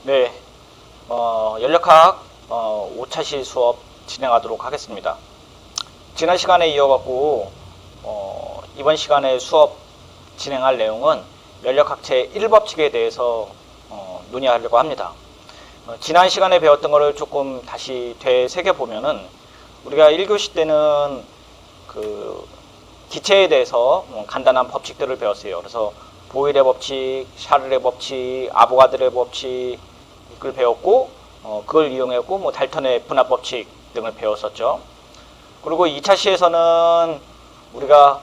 네, 연력학 5차시 수업 진행하도록 하겠습니다. 지난 시간에 이어갖고 이번 시간에 수업 진행할 내용은 연력학 제1법칙에 대해서 논의하려고 합니다. 지난 시간에 배웠던 것을 조금 다시 되새겨보면은 우리가 1교시 때는 그 기체에 대해서 간단한 법칙들을 배웠어요. 그래서 보일의 법칙, 샤를의 법칙, 아보가드로의 법칙을 배웠고 그걸 이용했고 달턴의 분압 법칙 등을 배웠었죠. 그리고 2차 시에서는 우리가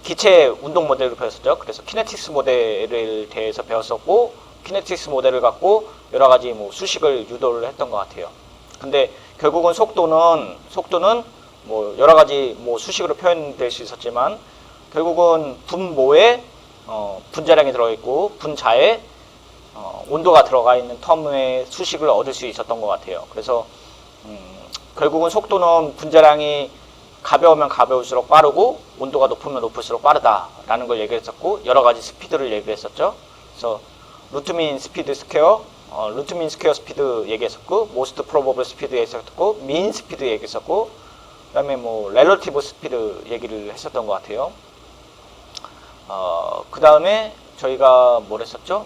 기체 운동 모델을 배웠었죠. 그래서 키네틱스 모델에 대해서 배웠었고 키네틱스 모델을 갖고 여러 가지 수식을 유도를 했던 것 같아요. 근데 결국은 속도는 여러 가지 수식으로 표현될 수 있었지만 결국은 분모에 분자량이 들어있고 분자에 온도가 들어가 있는 텀의 수식을 얻을 수 있었던 것 같아요. 그래서 결국은 속도는 분자량이 가벼우면 가벼울수록 빠르고 온도가 높으면 높을수록 빠르다라는 걸 얘기했었고 여러 가지 스피드를 얘기했었죠. 그래서 루트민 스피드 스퀘어, 루트민 스퀘어 스피드 얘기했었고 모스트 프로버블 스피드 얘기했었고 민 스피드 얘기했었고 그다음에 렐러티브 스피드 얘기를 했었던 것 같아요. 그 다음에 저희가 뭘 했었죠?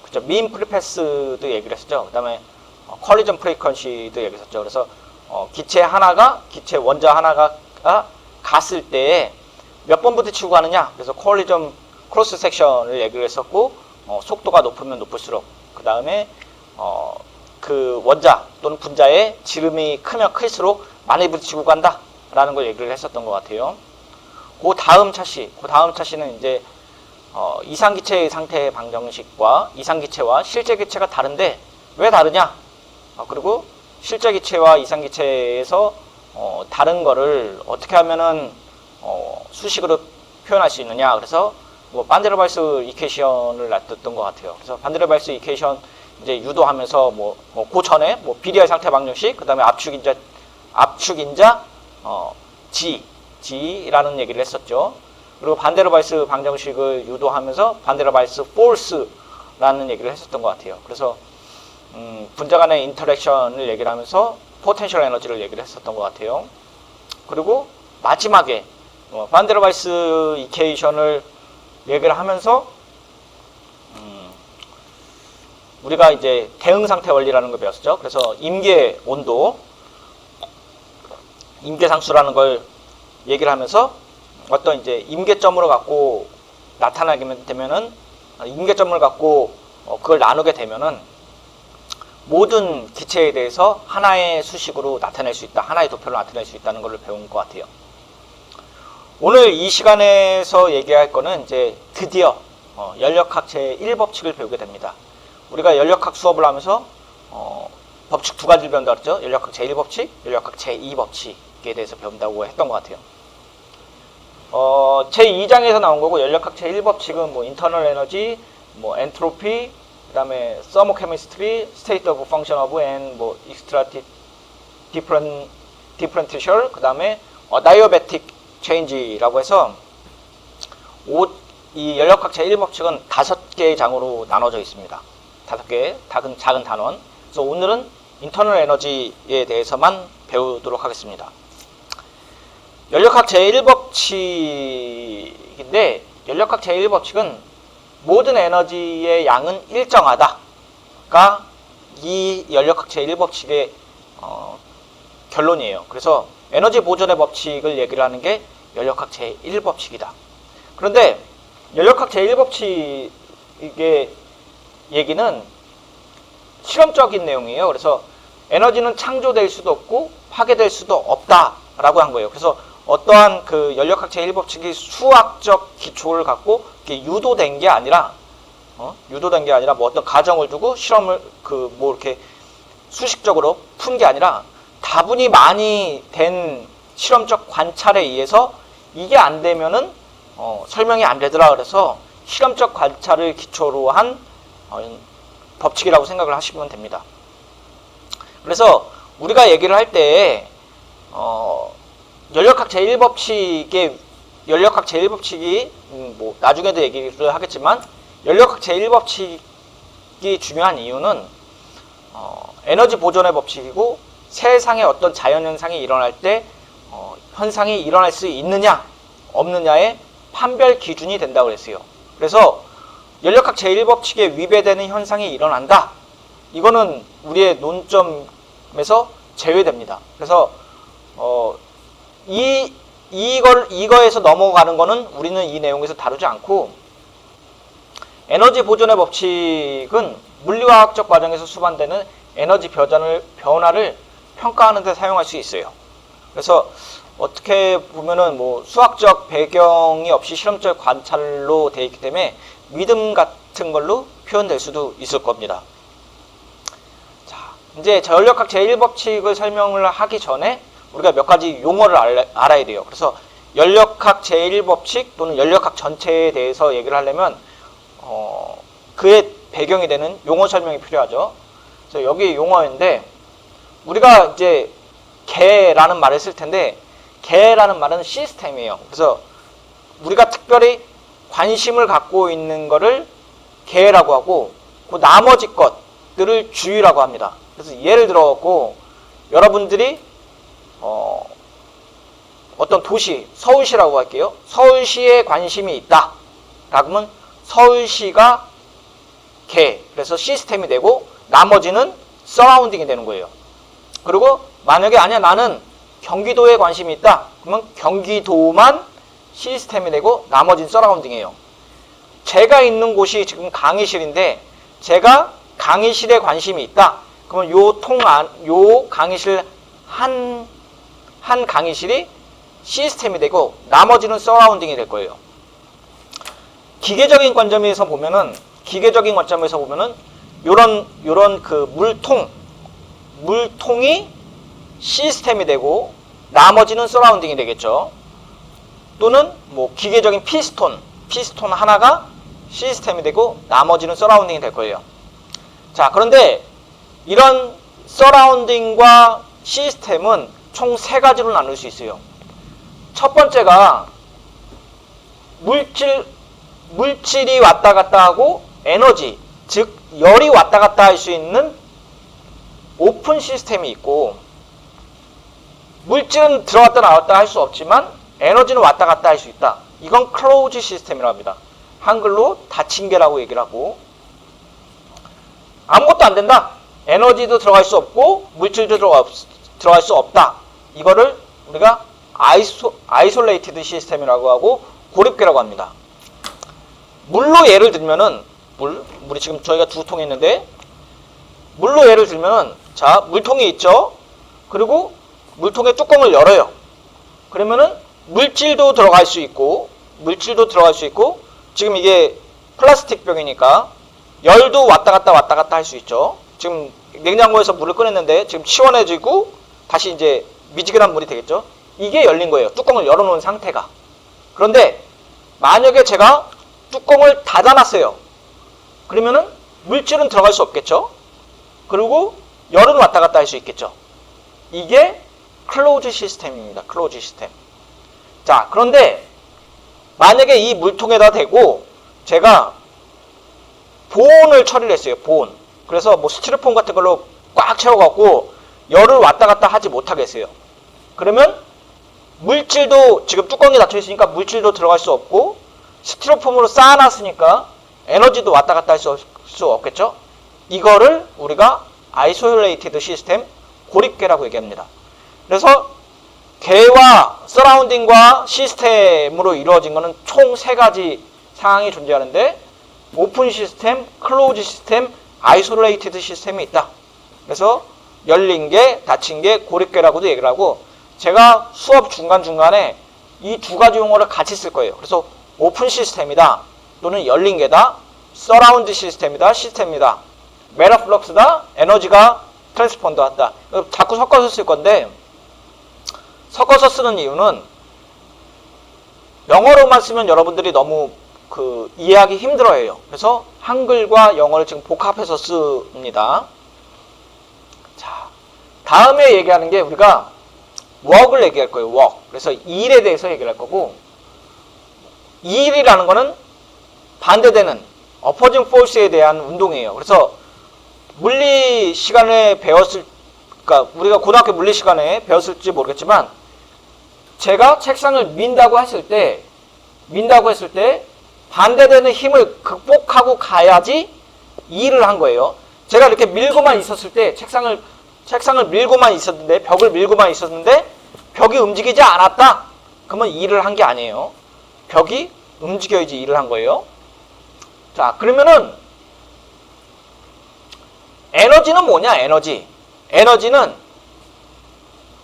그죠. 민 프리패스도 얘기를 했었죠. 그 다음에 컬리전 프리퀀시도 얘기했었죠. 그래서 기체 원자 하나가 갔을 때 몇 번 부딪히고 가느냐. 그래서 컬리전 크로스 섹션을 얘기를 했었고 속도가 높으면 높을수록 그 다음에 그 원자 또는 분자의 지름이 크면 클수록 많이 부딪히고 간다 라는 걸 얘기를 했었던 것 같아요. 그 다음 차시는 이제 이상기체의 상태 방정식과 이상기체와 실제기체가 다른데 왜 다르냐? 그리고 실제기체와 이상기체에서 다른 거를 어떻게 하면은 수식으로 표현할 수 있느냐? 그래서 반데르발스 이퀘이션을 놨던 것 같아요. 그래서 반데르발스 이퀘이션 이제 유도하면서 그 전에 비리의 상태 방정식, 그 다음에 압축인자 G라는 얘기를 했었죠. 그리고 반데르발스 방정식을 유도하면서 반데르발스 포스라는 얘기를 했었던 것 같아요. 그래서 분자 간의 인터랙션을 얘기를 하면서 포텐셜 에너지를 얘기를 했었던 것 같아요. 그리고 마지막에 반데르발스 이퀘이션을 얘기를 하면서 우리가 이제 대응상태 원리라는 걸 배웠었죠. 그래서 임계 온도, 임계상수라는 걸 얘기를 하면서 어떤 이제 임계점으로 갖고 나타나게 되면은 임계점을 갖고 그걸 나누게 되면은 모든 기체에 대해서 하나의 수식으로 나타낼 수 있다. 하나의 도표로 나타낼 수 있다는 걸 배운 것 같아요. 오늘 이 시간에서 얘기할 거는 이제 드디어 연력학 제1법칙을 배우게 됩니다. 우리가 연력학 수업을 하면서 법칙 두 가지를 배운다고 했죠. 연력학 제1법칙, 연력학 제2법칙에 대해서 배운다고 했던 것 같아요. 제2장에서 나온 거고 연력학 제1법칙은 인터널 에너지, 엔트로피, 그 다음에 서모케미스트리, 스테이트 오브 펑션 오브 앤 익스트라 디퍼런티셜, 그 다음에 다이어베틱 체인지라고 해서 이 연력학 제1법칙은 5개의 장으로 나눠져 있습니다. 5개의 작은 단원. 그래서 오늘은 인터널 에너지에 대해서만 배우도록 하겠습니다. 연력학 제1법칙인데 연력학 제1법칙은 모든 에너지의 양은 일정하다가 이 연력학 제1법칙의 결론이에요. 그래서 에너지 보존의 법칙을 얘기를 하는 게 연력학 제1법칙이다. 그런데 연력학 제1법칙의 얘기는 실험적인 내용이에요. 그래서 에너지는 창조될 수도 없고 파괴될 수도 없다라고 한 거예요. 그래서 어떠한 그 연력학 제1법칙이 수학적 기초를 갖고 유도된 게 아니라 어떤 가정을 두고 실험을 이렇게 수식적으로 푼 게 아니라 다분히 많이 된 실험적 관찰에 의해서 이게 안 되면은 설명이 안 되더라. 그래서 실험적 관찰을 기초로 한 법칙이라고 생각을 하시면 됩니다. 그래서 우리가 얘기를 할 때 연력학 제1법칙이 나중에도 얘기를 하겠지만 연력학 제1법칙의 법칙이 중요한 이유는 에너지 보존의 법칙이고 세상에 어떤 자연현상이 일어날 때 현상이 일어날 수 있느냐 없느냐의 판별 기준이 된다고 그랬어요. 그래서 연력학 제1법칙에 위배되는 현상이 일어난다. 이거는 우리의 논점에서 제외됩니다. 그래서 이거에서 넘어가는 거는 우리는 이 내용에서 다루지 않고, 에너지 보존의 법칙은 물리화학적 과정에서 수반되는 에너지 변화를 평가하는 데 사용할 수 있어요. 그래서 어떻게 보면은 뭐 수학적 배경이 없이 실험적 관찰로 되어 있기 때문에 믿음 같은 걸로 표현될 수도 있을 겁니다. 자, 이제 전력학 제1법칙을 설명을 하기 전에 우리가 몇 가지 용어를 알아야 돼요. 그래서 연력학 제1법칙 또는 연력학 전체에 대해서 얘기를 하려면 그의 배경이 되는 용어 설명이 필요하죠. 그래서 여기 용어인데, 우리가 이제 개라는 말을 쓸 텐데, 개라는 말은 시스템이에요. 그래서 우리가 특별히 관심을 갖고 있는 거를 개라고 하고, 그 나머지 것들을 주의라고 합니다. 그래서 예를 들어갖고 여러분들이 어떤 도시, 서울시라고 할게요. 서울시에 관심이 있다. 그러면 서울시가 개, 그래서 시스템이 되고 나머지는 서라운딩이 되는 거예요. 그리고 만약에 아니야, 나는 경기도에 관심이 있다. 그러면 경기도만 시스템이 되고 나머지는 서라운딩이에요. 제가 있는 곳이 지금 강의실인데 제가 강의실에 관심이 있다. 그러면 요 강의실 한 강의실이 시스템이 되고 나머지는 서라운딩이 될 거예요. 기계적인 관점에서 보면은 요런 그 물통이 시스템이 되고 나머지는 서라운딩이 되겠죠. 또는 뭐 기계적인 피스톤 하나가 시스템이 되고 나머지는 서라운딩이 될 거예요. 자, 그런데 이런 서라운딩과 시스템은 총 세 가지로 나눌 수 있어요. 첫 번째가 물질이 왔다 갔다 하고 에너지, 즉 열이 왔다 갔다 할 수 있는 오픈 시스템이 있고, 물질은 들어갔다 나왔다 할 수 없지만 에너지는 왔다 갔다 할 수 있다. 이건 클로즈 시스템이라고 합니다. 한글로 닫힌 개라고 얘기를 하고, 아무것도 안 된다. 에너지도 들어갈 수 없고 물질도 들어갈 수 없다. 이거를 우리가 아이솔레이티드 시스템이라고 하고 고립계라고 합니다. 물로 예를 들면은 물이 지금 저희가 두 통이 있는데, 물로 예를 들면은 자, 물통이 있죠. 그리고 물통의 뚜껑을 열어요. 그러면은 물질도 들어갈 수 있고 지금 이게 플라스틱 병이니까 열도 왔다 갔다 할 수 있죠. 지금 냉장고에서 물을 꺼냈는데 지금 시원해지고 다시 이제 미지근한 물이 되겠죠. 이게 열린 거예요. 뚜껑을 열어놓은 상태가. 그런데 만약에 제가 뚜껑을 닫아놨어요. 그러면은 물질은 들어갈 수 없겠죠. 그리고 열은 왔다 갔다 할 수 있겠죠. 이게 클로즈 시스템입니다. 클로즈 시스템. 자, 그런데 만약에 이 물통에다 대고 제가 보온을 처리를 했어요. 보온. 그래서 뭐 스티로폼 같은 걸로 꽉 채워갖고 열을 왔다 갔다 하지 못하게 했어요. 그러면 물질도 지금 뚜껑이 닫혀 있으니까 물질도 들어갈 수 없고, 스티로폼으로 쌓아놨으니까 에너지도 왔다 갔다 할 수 없겠죠. 이거를 우리가 아이솔레이티드 시스템, 고립계라고 얘기합니다. 그래서 개와 서라운딩과 시스템으로 이루어진 것은 총 세 가지 상황이 존재하는데, 오픈 시스템, 클로즈 시스템, 아이솔레이티드 시스템이 있다. 그래서 열린 게, 닫힌 게 고립계라고도 얘기를 하고, 제가 수업 중간중간에 이 두 가지 용어를 같이 쓸 거예요. 그래서 오픈 시스템이다 또는 열린 게다, 서라운드 시스템이다, 메타플럭스다, 에너지가 트랜스폰드 한다. 자꾸 섞어서 쓸 건데, 섞어서 쓰는 이유는 영어로만 쓰면 여러분들이 너무 이해하기 힘들어해요. 그래서 한글과 영어를 지금 복합해서 씁니다. 자, 다음에 얘기하는 게 우리가 work을 얘기할 거예요. work. 그래서 일에 대해서 얘기를 할 거고, 일이라는 거는 반대되는 어퍼징 포스에 대한 운동이에요. 그래서 물리 시간에 그러니까 우리가 고등학교 물리 시간에 배웠을지 모르겠지만, 제가 책상을 민다고 했을 때 반대되는 힘을 극복하고 가야지 일을 한 거예요. 제가 이렇게 밀고만 있었을 때, 책상을 밀고만 있었는데, 벽을 밀고만 있었는데, 벽이 움직이지 않았다? 그러면 일을 한 게 아니에요. 벽이 움직여야지 일을 한 거예요. 자, 그러면은, 에너지는 뭐냐, 에너지는,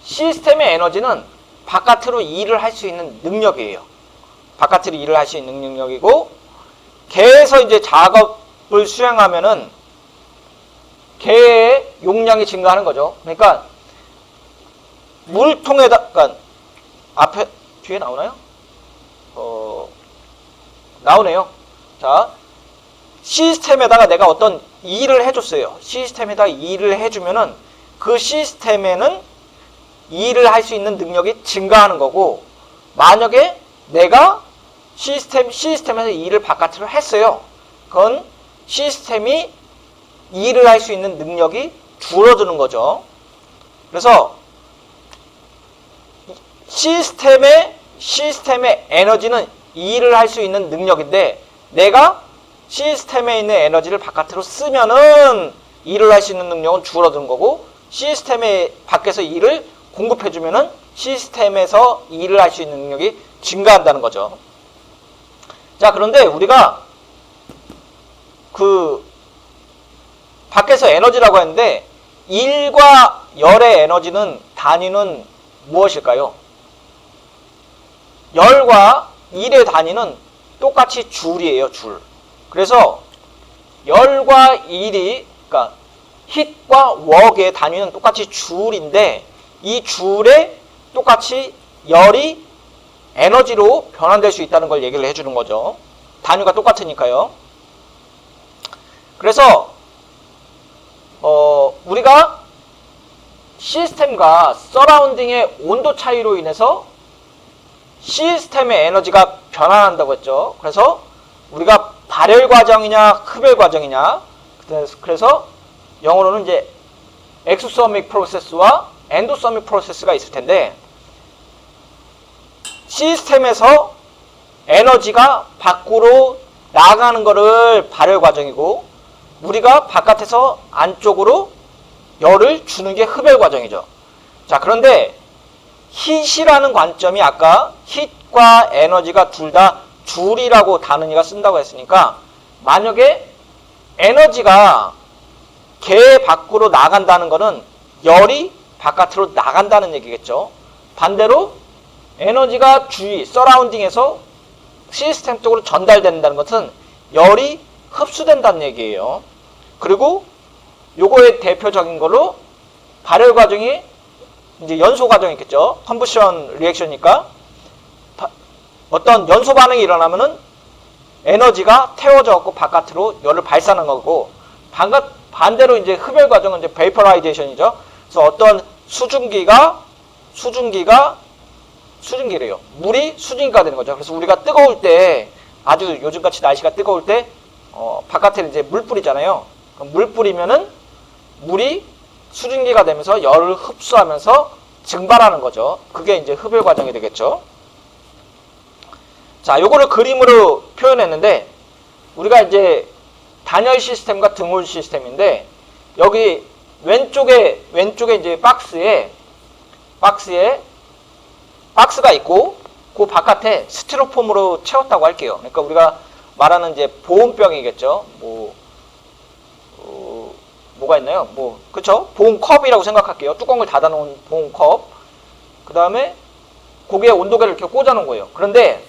시스템의 에너지는 바깥으로 일을 할 수 있는 능력이에요. 바깥으로 일을 할 수 있는 능력이고, 개에서 이제 작업을 수행하면은, 개의 용량이 증가하는 거죠. 그러니까, 그러니까, 뒤에 나오나요? 나오네요. 자, 시스템에다가 내가 어떤 일을 해줬어요. 시스템에다가 일을 해주면은, 그 시스템에는 일을 할 수 있는 능력이 증가하는 거고, 만약에 내가 시스템에서 일을 바깥으로 했어요. 그건 시스템이 일을 할 수 있는 능력이 줄어드는 거죠. 그래서 시스템의 에너지는 일을 할 수 있는 능력인데, 내가 시스템에 있는 에너지를 바깥으로 쓰면은 일을 할 수 있는 능력은 줄어드는 거고, 시스템에 밖에서 일을 공급해주면은 시스템에서 일을 할 수 있는 능력이 증가한다는 거죠. 자, 그런데 우리가 밖에서 에너지라고 했는데, 일과 열의 에너지는 단위는 무엇일까요? 열과 일의 단위는 똑같이 줄이에요, 줄. 그래서 열과 일이, 그러니까 hit과 work의 단위는 똑같이 줄인데, 이 줄에 똑같이 열이 에너지로 변환될 수 있다는 걸 얘기를 해주는 거죠. 단위가 똑같으니까요. 그래서 우리가 시스템과 서라운딩의 온도 차이로 인해서 시스템의 에너지가 변화한다고 했죠. 그래서 우리가 발열 과정이냐 흡열 과정이냐, 그래서 영어로는 이제 엑소소믹 프로세스와 엔도소믹 프로세스가 있을 텐데, 시스템에서 에너지가 밖으로 나가는 거를 발열 과정이고, 우리가 바깥에서 안쪽으로 열을 주는 게 흡열 과정이죠. 자, 그런데 hit이라는 관점이, 아까 hit과 에너지가 둘 다 줄이라고 다은이가 쓴다고 했으니까, 만약에 에너지가 개 밖으로 나간다는 거는 열이 바깥으로 나간다는 얘기겠죠. 반대로 에너지가 주위, 서라운딩에서 시스템 쪽으로 전달된다는 것은 열이 흡수된다는 얘기예요. 그리고 요거의 대표적인 걸로 발열 과정이 이제 연소 과정이 있겠죠. 컨버션 리액션이니까 어떤 연소 반응이 일어나면은 에너지가 태워져 갖고 바깥으로 열을 발산하는 거고, 반대로 이제 흡열 과정은 이제 베이퍼라이제이션이죠. 그래서 어떤 수증기래요. 물이 수증기가 되는 거죠. 그래서 우리가 뜨거울 때, 아주 요즘같이 날씨가 뜨거울 때 바깥에 이제 물 뿌리잖아요. 그럼 물 뿌리면은 물이 수증기가 되면서 열을 흡수하면서 증발하는 거죠. 그게 이제 흡열 과정이 되겠죠. 자, 요거를 그림으로 표현했는데, 우리가 이제 단열 시스템과 드물 시스템인데, 여기 왼쪽에 이제 박스가 있고, 그 바깥에 스티로폼으로 채웠다고 할게요. 그러니까 우리가 말하는 이제 보온병이겠죠. 뭐가 있나요? 그쵸? 보온컵이라고 생각할게요. 뚜껑을 닫아놓은 보온컵. 그 다음에 거기에 온도계를 이렇게 꽂아놓은 거예요. 그런데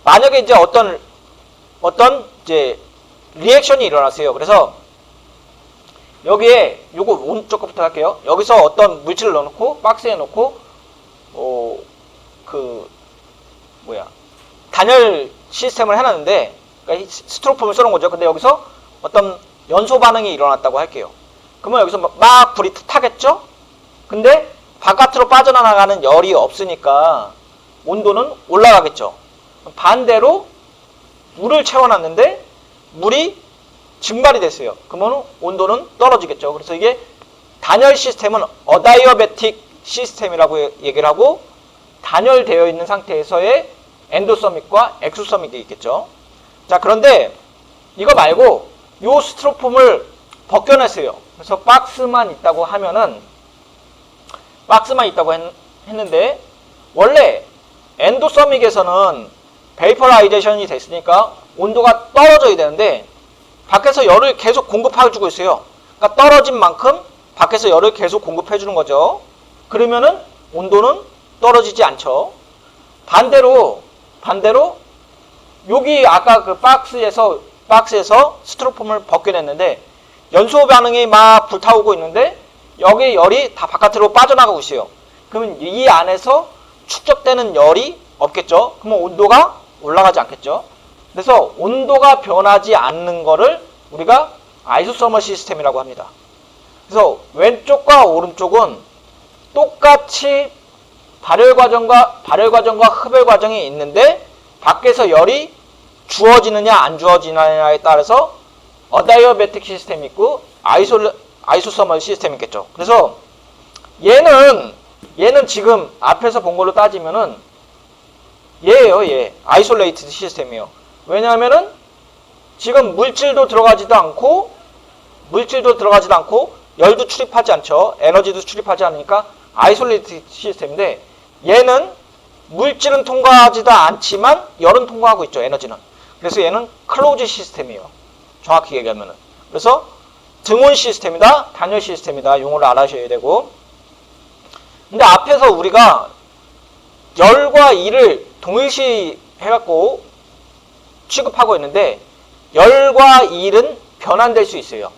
만약에 이제 어떤 이제 리액션이 일어났어요. 그래서 여기에 요거 오른쪽 거부터 할게요. 여기서 어떤 물질을 넣어놓고 박스에 넣고 단열 시스템을 해놨는데, 그러니까 스티로폼을 써놓은 거죠. 근데 여기서 어떤 연소 반응이 일어났다고 할게요. 그러면 여기서 막 불이 타겠죠? 근데 바깥으로 빠져나가는 열이 없으니까 온도는 올라가겠죠. 반대로 물을 채워놨는데 물이 증발이 됐어요. 그러면 온도는 떨어지겠죠. 그래서 이게 단열 시스템은 어다이어베틱 시스템이라고 얘기를 하고, 단열되어 있는 상태에서의 엔도서믹과 엑소서믹이 있겠죠. 자, 그런데 이거 말고 요 스티로폼을 벗겨냈어요. 그래서 박스만 있다고 하면은, 박스만 있다고 했는데, 원래 엔도서믹에서는 베이퍼라이제이션이 됐으니까 온도가 떨어져야 되는데 밖에서 열을 계속 공급해주고 있어요. 그러니까 떨어진 만큼 밖에서 열을 계속 공급해주는 거죠. 그러면은 온도는 떨어지지 않죠. 반대로 여기 아까 그 박스에서 스티로폼을 벗겨냈는데 연소 반응이 막 불타오고 있는데 여기 열이 다 바깥으로 빠져나가고 있어요. 그러면 이 안에서 축적되는 열이 없겠죠. 그러면 온도가 올라가지 않겠죠. 그래서 온도가 변하지 않는 거를 우리가 아이소서멀 시스템이라고 합니다. 그래서 왼쪽과 오른쪽은 똑같이 발열 과정과 흡열 과정이 있는데 밖에서 열이 주어지느냐 안 주어지느냐에 따라서 어다이어베틱 시스템이 있고 아이소서멀 시스템이 있겠죠. 그래서 얘는 지금 앞에서 본 걸로 따지면은 얘예요. 얘 아이솔레이티드 시스템이에요. 왜냐하면은 지금 물질도 들어가지도 않고 열도 출입하지 않죠. 에너지도 출입하지 않으니까 아이솔레이티드 시스템인데, 얘는 물질은 통과하지도 않지만 열은 통과하고 있죠. 에너지는. 그래서 얘는 클로즈 시스템이에요. 정확히 얘기하면은. 그래서 등온 시스템이다, 단열 시스템이다. 용어를 알아셔야 되고. 근데 앞에서 우리가 열과 일을 동일시 해갖고 취급하고 있는데, 열과 일은 변환될 수 있어요.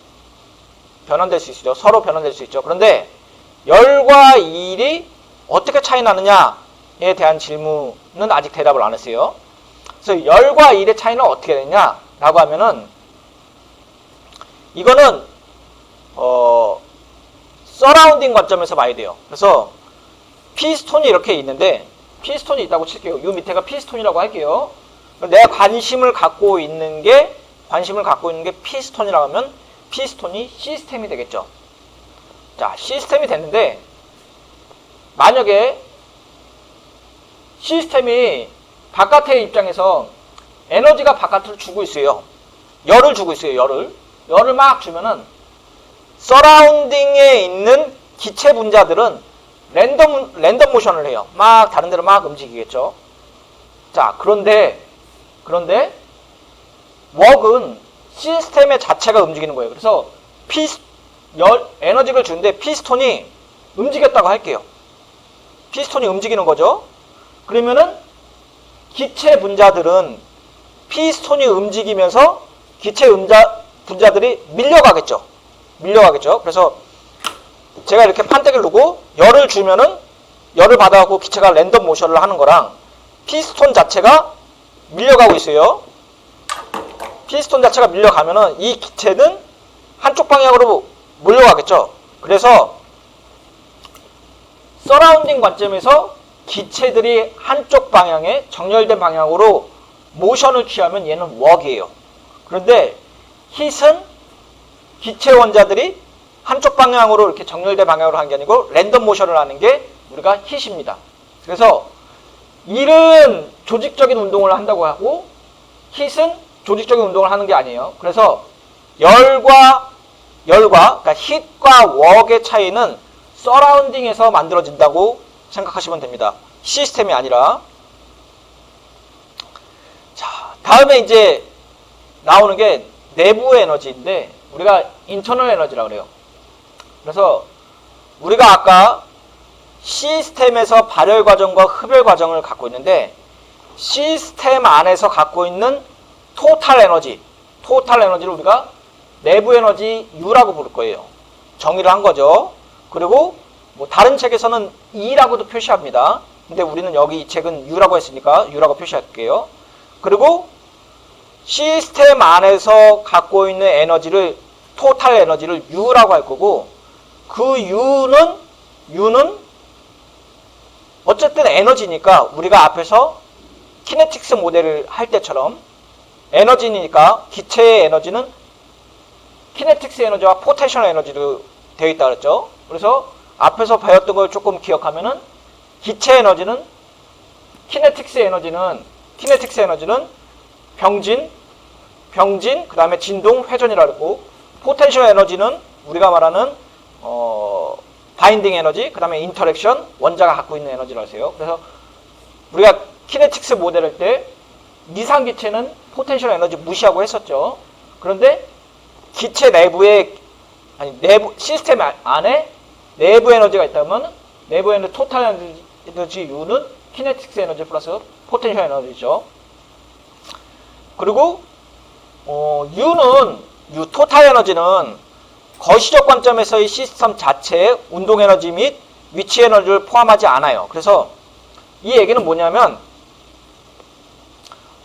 서로 변환될 수 있죠. 그런데 열과 일이 어떻게 차이 나느냐에 대한 질문은 아직 대답을 안 했어요. 그래서 열과 일의 차이는 어떻게 되냐라고 하면은, 이거는 서라운딩 관점에서 봐야 돼요. 그래서 피스톤이 이렇게 있는데, 피스톤이 있다고 칠게요. 이 밑에가 피스톤이라고 할게요. 내가 관심을 갖고 있는 게 피스톤이라고 하면 피스톤이 시스템이 되겠죠. 자, 시스템이 됐는데, 만약에 시스템이 바깥의 입장에서 에너지가 바깥으로 주고 있어요. 열을 주고 있어요. 열을 막 주면은 서라운딩에 있는 기체 분자들은 랜덤 모션을 해요. 막 다른 데로 막 움직이겠죠. 자, 그런데 웍은 시스템의 자체가 움직이는 거예요. 그래서 에너지를 주는데 피스톤이 움직였다고 할게요. 피스톤이 움직이는 거죠. 그러면은 기체 분자들은 피스톤이 움직이면서 기체 분자들이 밀려가겠죠. 그래서 제가 이렇게 판때기를 두고 열을 주면은 열을 받아갖고 기체가 랜덤 모션을 하는 거랑, 피스톤 자체가 밀려가고 있어요. 피스톤 자체가 밀려가면은 이 기체는 한쪽 방향으로 몰려가겠죠. 그래서 서라운딩 관점에서 기체들이 한쪽 방향에 정렬된 방향으로 모션을 취하면 얘는 웍이에요. 그런데 hit은 기체 원자들이 한쪽 방향으로 이렇게 정렬된 방향으로 하는 게 아니고 랜덤 모션을 하는 게 우리가 hit입니다. 그래서 일은 조직적인 운동을 한다고 하고 hit은 조직적인 운동을 하는 게 아니에요. 그래서 그러니까 hit과 웍의 차이는 서라운딩에서 만들어진다고 생각하시면 됩니다. 시스템이 아니라. 자, 다음에 이제 나오는 게 내부 에너지인데 우리가 인터널 에너지라고 그래요. 그래서 우리가 아까 시스템에서 발열 과정과 흡열 과정을 갖고 있는데, 시스템 안에서 갖고 있는 토탈 에너지를 우리가 내부 에너지 U라고 부를 거예요. 정의를 한 거죠. 그리고 뭐 다른 책에서는 E라고도 표시합니다. 근데 우리는 여기 이 책은 U라고 했으니까 U라고 표시할게요. 그리고 시스템 안에서 갖고 있는 에너지를, 토탈 에너지를 U라고 할 거고, 그 U는 어쨌든 에너지니까 우리가 앞에서 키네틱스 모델을 할 때처럼 에너지니까 기체의 에너지는 키네틱스 에너지와 포텐셜 에너지로 되어 있다 그랬죠. 그래서 앞에서 배웠던 걸 조금 기억하면은 기체 에너지는 키네틱스 에너지는 병진, 그 다음에 진동, 회전이라고 했고, 포텐셜 에너지는 우리가 말하는 바인딩 에너지, 그 다음에 인터랙션, 원자가 갖고 있는 에너지라고 했어요. 그래서 우리가 키네틱스 모델할 때 이상기체는 포텐셜 에너지 무시하고 했었죠. 그런데 기체 내부에, 시스템 안에 내부 에너지가 있다면 내부 에너지, 토탈 에너지 U는 키네틱스 에너지 플러스 포텐셜 에너지죠. 그리고 토탈 에너지는 거시적 관점에서의 시스템 자체의 운동 에너지 및 위치 에너지를 포함하지 않아요. 그래서 이 얘기는 뭐냐면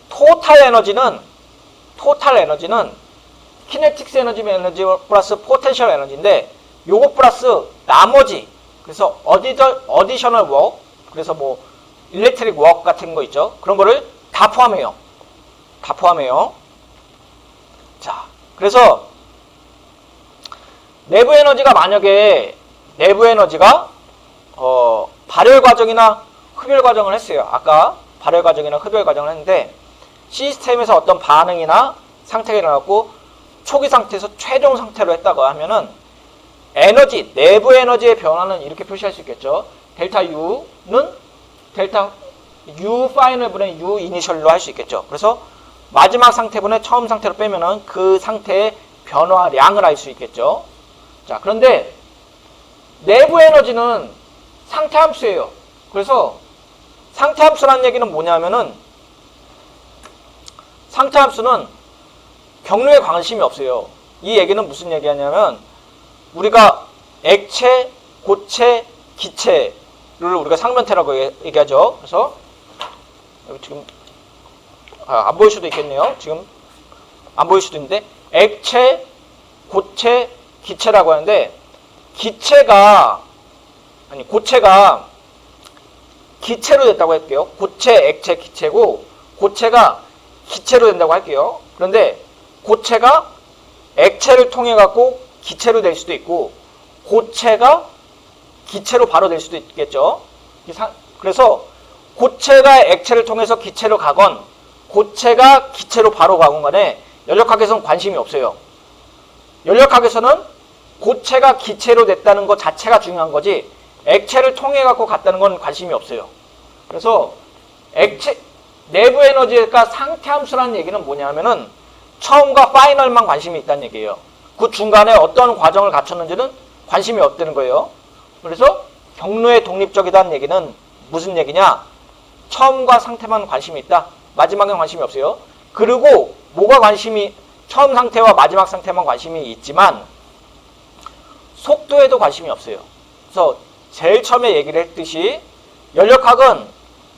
토탈 에너지는 키네틱스 에너지 플러스 포텐셜 에너지인데 요거 플러스 나머지, 그래서 어디셔널 워크, 그래서 뭐 일렉트릭 워크 같은 거 있죠. 그런 거를 다 포함해요. 자, 그래서 내부 에너지가 만약에 발열 과정이나 흡열 과정을 했어요. 아까 발열 과정이나 흡열 과정을 했는데 시스템에서 어떤 반응이나 상태가 일어났고 초기 상태에서 최종 상태로 했다고 하면은 내부 에너지의 변화는 이렇게 표시할 수 있겠죠. 델타 U는 델타 U 파이널 분의 U 이니셜로 할 수 있겠죠. 그래서 마지막 상태분의 처음 상태로 빼면은 그 상태의 변화량을 알 수 있겠죠. 자, 그런데 내부 에너지는 상태 함수예요. 그래서 상태 함수라는 얘기는 뭐냐면은 상태 함수는 경로에 관심이 없어요. 이 얘기는 무슨 얘기하냐면 우리가 액체, 고체, 기체를 우리가 상변태라고 얘기하죠. 그래서 지금 안 보일 수도 있겠네요. 지금 안 보일 수도 있는데 액체, 고체, 기체라고 하는데 고체가 기체로 됐다고 할게요. 고체, 액체, 기체고 고체가 기체로 된다고 할게요. 그런데 고체가 액체를 통해 갖고 기체로 될 수도 있고 고체가 기체로 바로 될 수도 있겠죠. 그래서 고체가 액체를 통해서 기체로 가건 고체가 기체로 바로 가건 간에 연력학에서는 관심이 없어요. 연력학에서는 고체가 기체로 됐다는 것 자체가 중요한 거지 액체를 통해 갖고 갔다는 건 관심이 없어요. 그래서 내부 에너지가 상태 함수라는 얘기는 뭐냐면은 처음과 파이널만 관심이 있다는 얘기예요. 그 중간에 어떤 과정을 갖췄는지는 관심이 없다는 거예요. 그래서 경로에 독립적이다는 얘기는 무슨 얘기냐? 처음과 상태만 관심이 있다. 마지막엔 관심이 없어요. 그리고 처음 상태와 마지막 상태만 관심이 있지만 속도에도 관심이 없어요. 그래서 제일 처음에 얘기를 했듯이 연력학은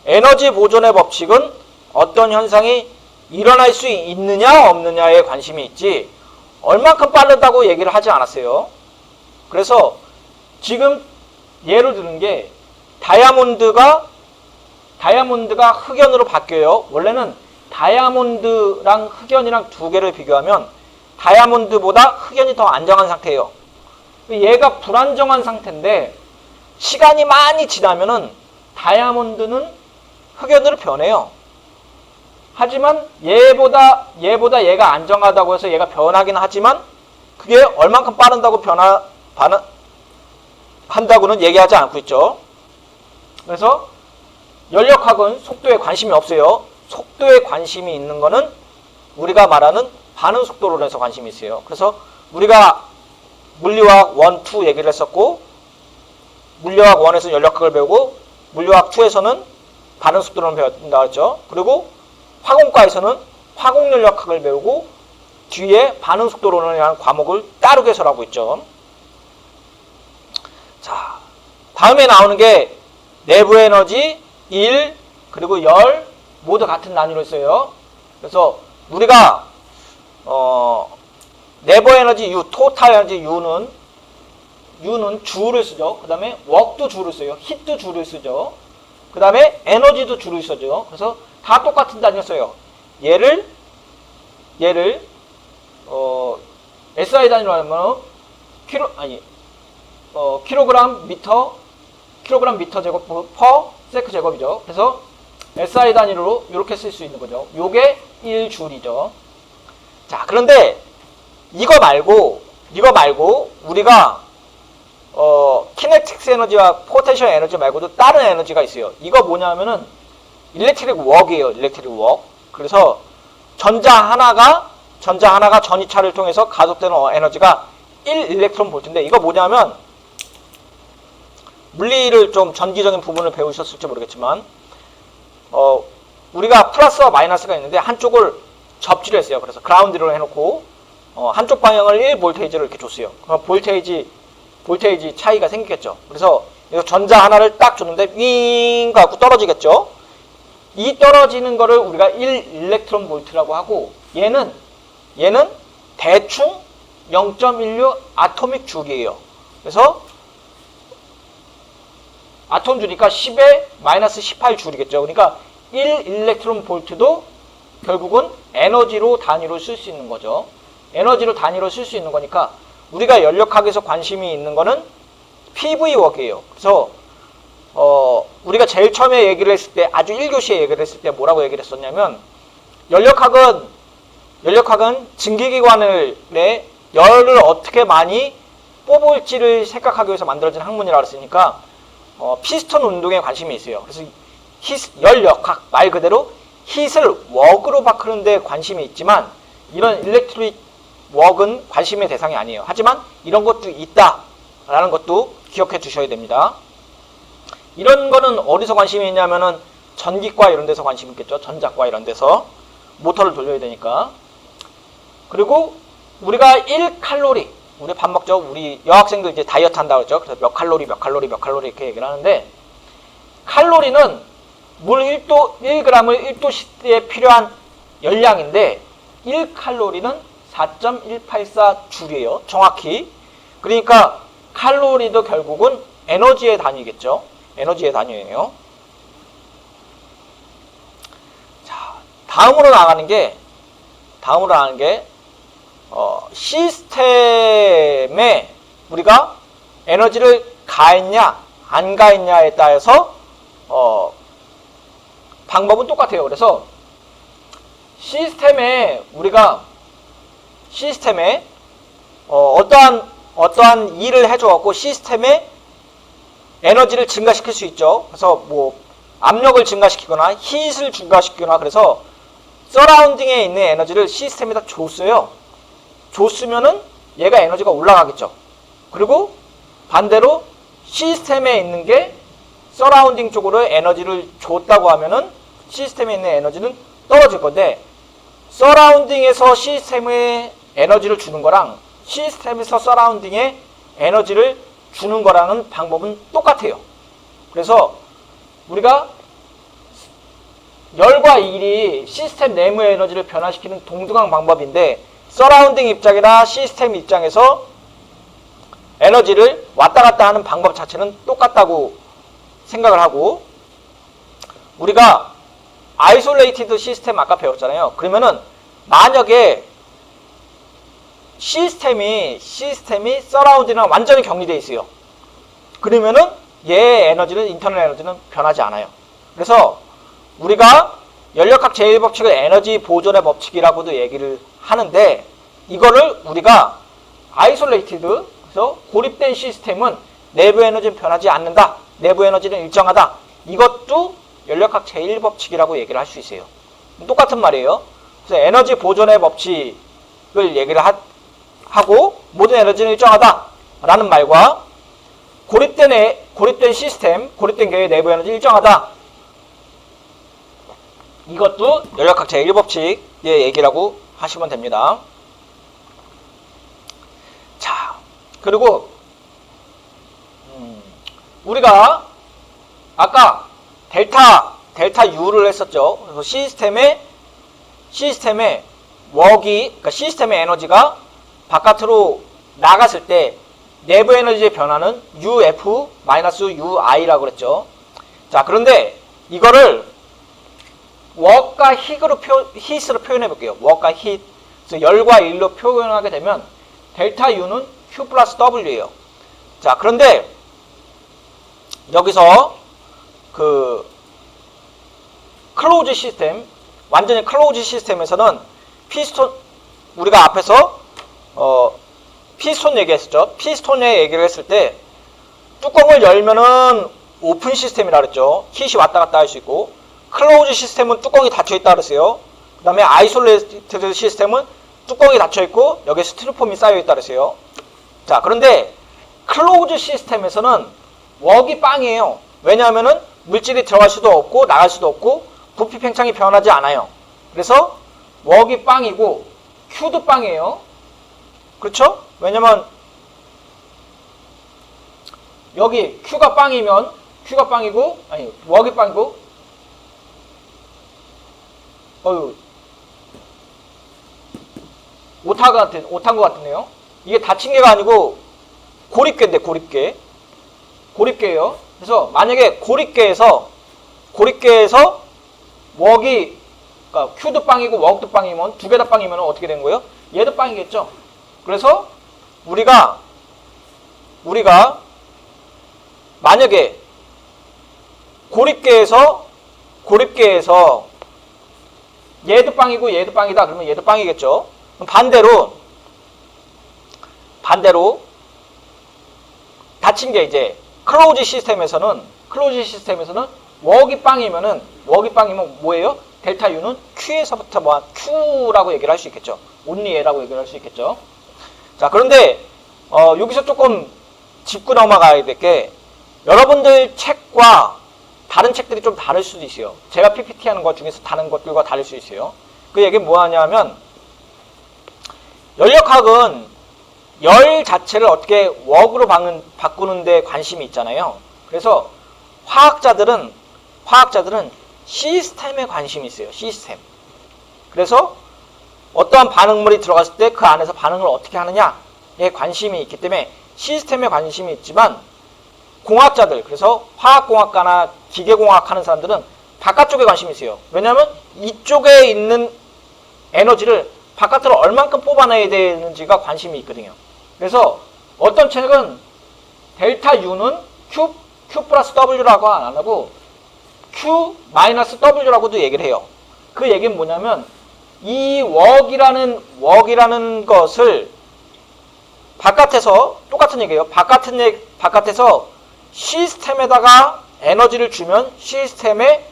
에너지 보존의 법칙은 어떤 현상이 일어날 수 있느냐 없느냐에 관심이 있지 얼만큼 빠르다고 얘기를 하지 않았어요. 그래서 지금 예를 드는 게 다이아몬드가 흑연으로 바뀌어요. 원래는 다이아몬드랑 흑연이랑 두 개를 비교하면 다이아몬드보다 흑연이 더 안정한 상태예요. 얘가 불안정한 상태인데 시간이 많이 지나면은 다이아몬드는 흑연으로 변해요. 하지만 얘보다 얘가 안정하다고 해서 얘가 변하긴 하지만 그게 얼만큼 빠른다고 한다고는 얘기하지 않고 있죠. 그래서 연력학은 속도에 관심이 없어요. 속도에 관심이 있는 거는 우리가 말하는 반응 속도론에서 관심이 있어요. 그래서 우리가 물리화학 1, 2 얘기를 했었고 물리화학 1에서는 연력학을 배우고 물리화학 2에서는 반응 속도론을 배운다고 했죠. 그리고 화공과에서는 화공연력학을 배우고 뒤에 반응 속도론이라는 과목을 따로 개설하고 있죠. 자, 다음에 나오는 게 내부 에너지 1 그리고 열 모두 같은 단위로 있어요. 그래서 우리가 내부 에너지 U, 토탈 에너지 U는 주를 쓰죠. 그 다음에 웍도 주를 써요. hit도 주를 쓰죠. 그 다음에 에너지도 주를 쓰죠. 그래서 다 똑같은 단위를 써요. 얘를 얘를 SI 단위로 하면 킬로그램 미터 제곱 퍼 세크 제곱이죠. 그래서 SI 단위로 이렇게 쓸 수 있는 거죠. 요게 1줄이죠. 자, 그런데 이거 말고 우리가 키네틱스 에너지와 포텐셜 에너지 말고도 다른 에너지가 있어요. 이거 뭐냐면은 일렉트릭 워크예요. 일렉트릭 워크. 그래서 전자 하나가 전이차를 통해서 가속되는 에너지가 1 일렉트론 볼트인데, 이거 뭐냐면 물리를 좀 전기적인 부분을 배우셨을지 모르겠지만 우리가 플러스와 마이너스가 있는데 한쪽을 접지를 했어요. 그래서 그라운드로 해놓고 한쪽 방향을 1볼테이지를 이렇게 줬어요. 그럼 볼테이지 차이가 생기겠죠. 그래서 전자 하나를 딱 줬는데 윙 하고 떨어지겠죠. 이 떨어지는 거를 우리가 1 일렉트론 볼트라고 하고, 얘는 대충 0.16 아토믹 줄이에요. 그래서 아톰 줄이니까 10에 마이너스 18 줄이겠죠. 그러니까 1 일렉트론 볼트도 결국은 에너지로 단위로 쓸 수 있는 거죠. 에너지로 단위로 쓸 수 있는 거니까 우리가 연력학에서 관심이 있는 거는 PV 워크예요. 그래서 우리가 제일 처음에 얘기를 했을 때, 아주 1교시에 얘기를 했을 때 뭐라고 얘기를 했었냐면, 연력학은 증기기관의 열을 어떻게 많이 뽑을지를 생각하기 위해서 만들어진 학문이라고 했으니까 피스톤 운동에 관심이 있어요. 그래서 열역학, 말 그대로 힛을 워크로 바꾸는 데 관심이 있지만, 이런 일렉트릭 워크는 관심의 대상이 아니에요. 하지만 이런 것도 있다라는 것도 기억해 주셔야 됩니다. 이런 거는 어디서 관심이 있냐면은 전기과 이런 데서 관심이 있겠죠. 전자과 이런 데서 모터를 돌려야 되니까. 그리고 우리가 1칼로리, 우리 밥 먹죠. 우리 여학생들 이제 다이어트 한다고 했죠. 그래서 몇 칼로리 이렇게 얘기를 하는데, 칼로리는 물 1g을 1도씨에 필요한 열량인데 1칼로리는 4.184줄이에요. 정확히. 그러니까 칼로리도 결국은 에너지의 단위겠죠. 에너지의 단위예요. 자, 다음으로 나가는 게 시스템에 우리가 에너지를 가했냐 안 가했냐에 따라서 방법은 똑같아요. 그래서 시스템에 어떠한 일을 해줘갖고 시스템에 에너지를 증가시킬 수 있죠. 그래서 뭐 압력을 증가시키거나 힛을 증가시키거나, 그래서 서라운딩에 있는 에너지를 시스템에다 줬어요. 줬으면은 얘가 에너지가 올라가겠죠. 그리고 반대로 시스템에 있는 게 서라운딩 쪽으로 에너지를 줬다고 하면은 시스템에 있는 에너지는 떨어질 건데, 서라운딩에서 시스템에 에너지를 주는 거랑 시스템에서 서라운딩에 에너지를 주는 거랑은 방법은 똑같아요. 그래서 우리가 열과 일이 시스템 내부의 에너지를 변화시키는 동등한 방법인데, 서라운딩 입장이나 시스템 입장에서 에너지를 왔다 갔다 하는 방법 자체는 똑같다고 생각을 하고, 우리가 아이솔레이티드 시스템 아까 배웠잖아요. 그러면은 만약에 시스템이 서라운딩이랑 완전히 격리되어 있어요. 그러면은 얘의 에너지는, 인터널 에너지는 변하지 않아요. 그래서 우리가 연력학 제1법칙을 에너지 보존의 법칙이라고도 얘기를 하는데, 이거를 우리가 아이솔레이티드, 그래서 고립된 시스템은 내부 에너지는 변하지 않는다, 내부 에너지는 일정하다, 이것도 연력학 제1법칙이라고 얘기를 할 수 있어요. 똑같은 말이에요. 그래서 에너지 보존의 법칙을 얘기를 하고, 모든 에너지는 일정하다 라는 말과 고립된 시스템, 고립된 계의 내부 에너지 일정하다, 이것도 연력학 제1법칙의 얘기라고 하시면 됩니다. 자, 그리고 우리가 아까 델타 U를 했었죠. 그래서 시스템의 웍이, 그러니까 시스템의 에너지가 바깥으로 나갔을 때 내부 에너지의 변화는 UF-UI라고 그랬죠. 자, 그런데 이거를 웍과 힛으로 표현해 볼게요. 웍과 힛. 그래서 열과 일로 표현하게 되면 델타 U는 Q 플러스 W예요. 자, 그런데 여기서 그 클로즈 시스템, 완전히 클로즈 시스템에서는 피스톤, 우리가 앞에서 피스톤 얘기했었죠. 피스톤에 얘기를 했을 때 뚜껑을 열면은 오픈 시스템이라 그랬죠. 킷이 왔다 갔다 할 수 있고, 클로즈 시스템은 뚜껑이 닫혀 있다 그랬어요. 그 다음에 아이솔레이티드 시스템은 뚜껑이 닫혀 있고 여기에 스티로폼이 쌓여 있다 그랬어요. 자, 그런데 클로즈 시스템에서는 웍이 빵이에요. 왜냐하면은 물질이 들어갈 수도 없고 나갈 수도 없고 부피 팽창이 변하지 않아요. 그래서 웍이 빵이고 Q도 빵이에요. 그렇죠? 왜냐면 여기 Q가 빵이면 Q가 빵이고, 아니 웍이 빵이고, 오탄 것 같은데요. 이게 닫힌 게가 아니고 고립계인데, 고립계예요. 그래서 만약에 고립계에서 웍이, 그러니까 Q도 빵이고 웍도 빵이면 두 개 다 빵이면 어떻게 된 거예요? 얘도 빵이겠죠. 그래서 우리가 만약에 고립계에서 얘도 빵이고 얘도 빵이다 그러면 얘도 빵이겠죠. 그럼 반대로 닫힌 게 이제 클로즈 시스템에서는 웍이 빵이면 뭐예요? 델타 U는 Q에서부터 Q라고 얘기를 할 수 있겠죠. 온리에라고 얘기를 할 수 있겠죠. 자, 그런데 여기서 조금 짚고 넘어가야 될 게, 여러분들 책과 다른 책들이 좀 다를 수도 있어요. 제가 PPT 하는 것 중에서 다른 것들과 다를 수 있어요. 그 얘기는 뭐 하냐면, 연력학은 열 자체를 어떻게 웍으로 바꾸는 데 관심이 있잖아요. 그래서 화학자들은 시스템에 관심이 있어요. 그래서 어떠한 반응물이 들어갔을 때 그 안에서 반응을 어떻게 하느냐에 관심이 있기 때문에 시스템에 관심이 있지만, 공학자들, 그래서 화학공학과나 기계공학 하는 사람들은 바깥쪽에 관심이 있어요. 왜냐하면 이쪽에 있는 에너지를 바깥으로 얼만큼 뽑아내야 되는지가 관심이 있거든요. 그래서 어떤 책은 델타 U는 Q 플러스 W라고 안 하고 Q 마이너스 W라고도 얘기를 해요. 그 얘기는 뭐냐면, 이 웍이라는 것을 바깥에서, 똑같은 얘기예요. 바깥에서 시스템에다가 에너지를 주면 시스템에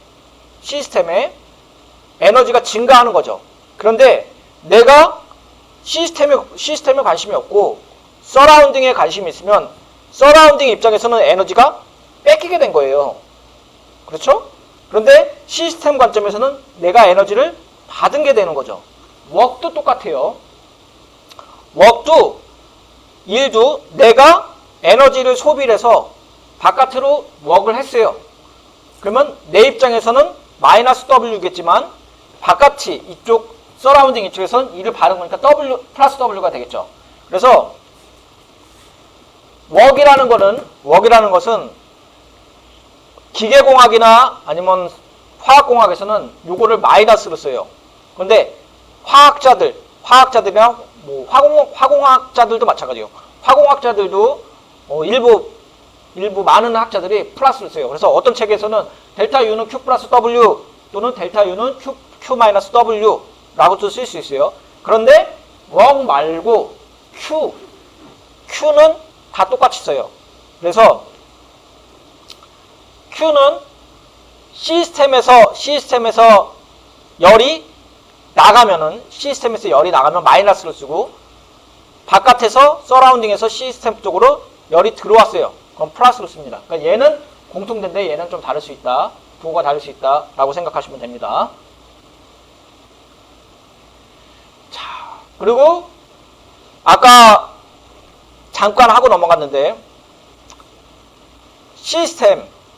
에너지가 증가하는 거죠. 그런데 내가 시스템에 관심이 없고 서라운딩에 관심이 있으면 서라운딩 입장에서는 에너지가 뺏기게 된 거예요. 그렇죠? 그런데 시스템 관점에서는 내가 에너지를 받은 게 되는 거죠. 웍도 똑같아요. 일도 내가 에너지를 소비를 해서 바깥으로 웍을 했어요. 그러면 내 입장에서는 마이너스 W겠지만 바깥이 이쪽 서라운딩 이쪽에서는 E를 받은 거니까 W 플러스 W가 되겠죠. 그래서 웍이라는 것은 기계공학이나 아니면 화학공학에서는 요거를 마이너스로 써요. 그런데 화학자들이나 뭐 화공학자들도 마찬가지예요. 화공학자들도 일부 많은 학자들이 플러스를 써요. 그래서 어떤 책에서는 델타 U는 Q 플러스 W 또는 델타 U는 Q 마이너스 W라고도 쓸 수 있어요. 그런데 웍 말고 Q는 다 똑같이 써요. 그래서 Q는 시스템에서 열이 나가면 마이너스로 쓰고, 바깥에서 서라운딩에서 시스템 쪽으로 열이 들어왔어요. 그럼 플러스로 씁니다. 그러니까 얘는 공통된데 얘는 좀 다를 수 있다. 부호가 다를 수 있다. 라고 생각하시면 됩니다. 자, 그리고 아까 잠깐 하고 넘어갔는데,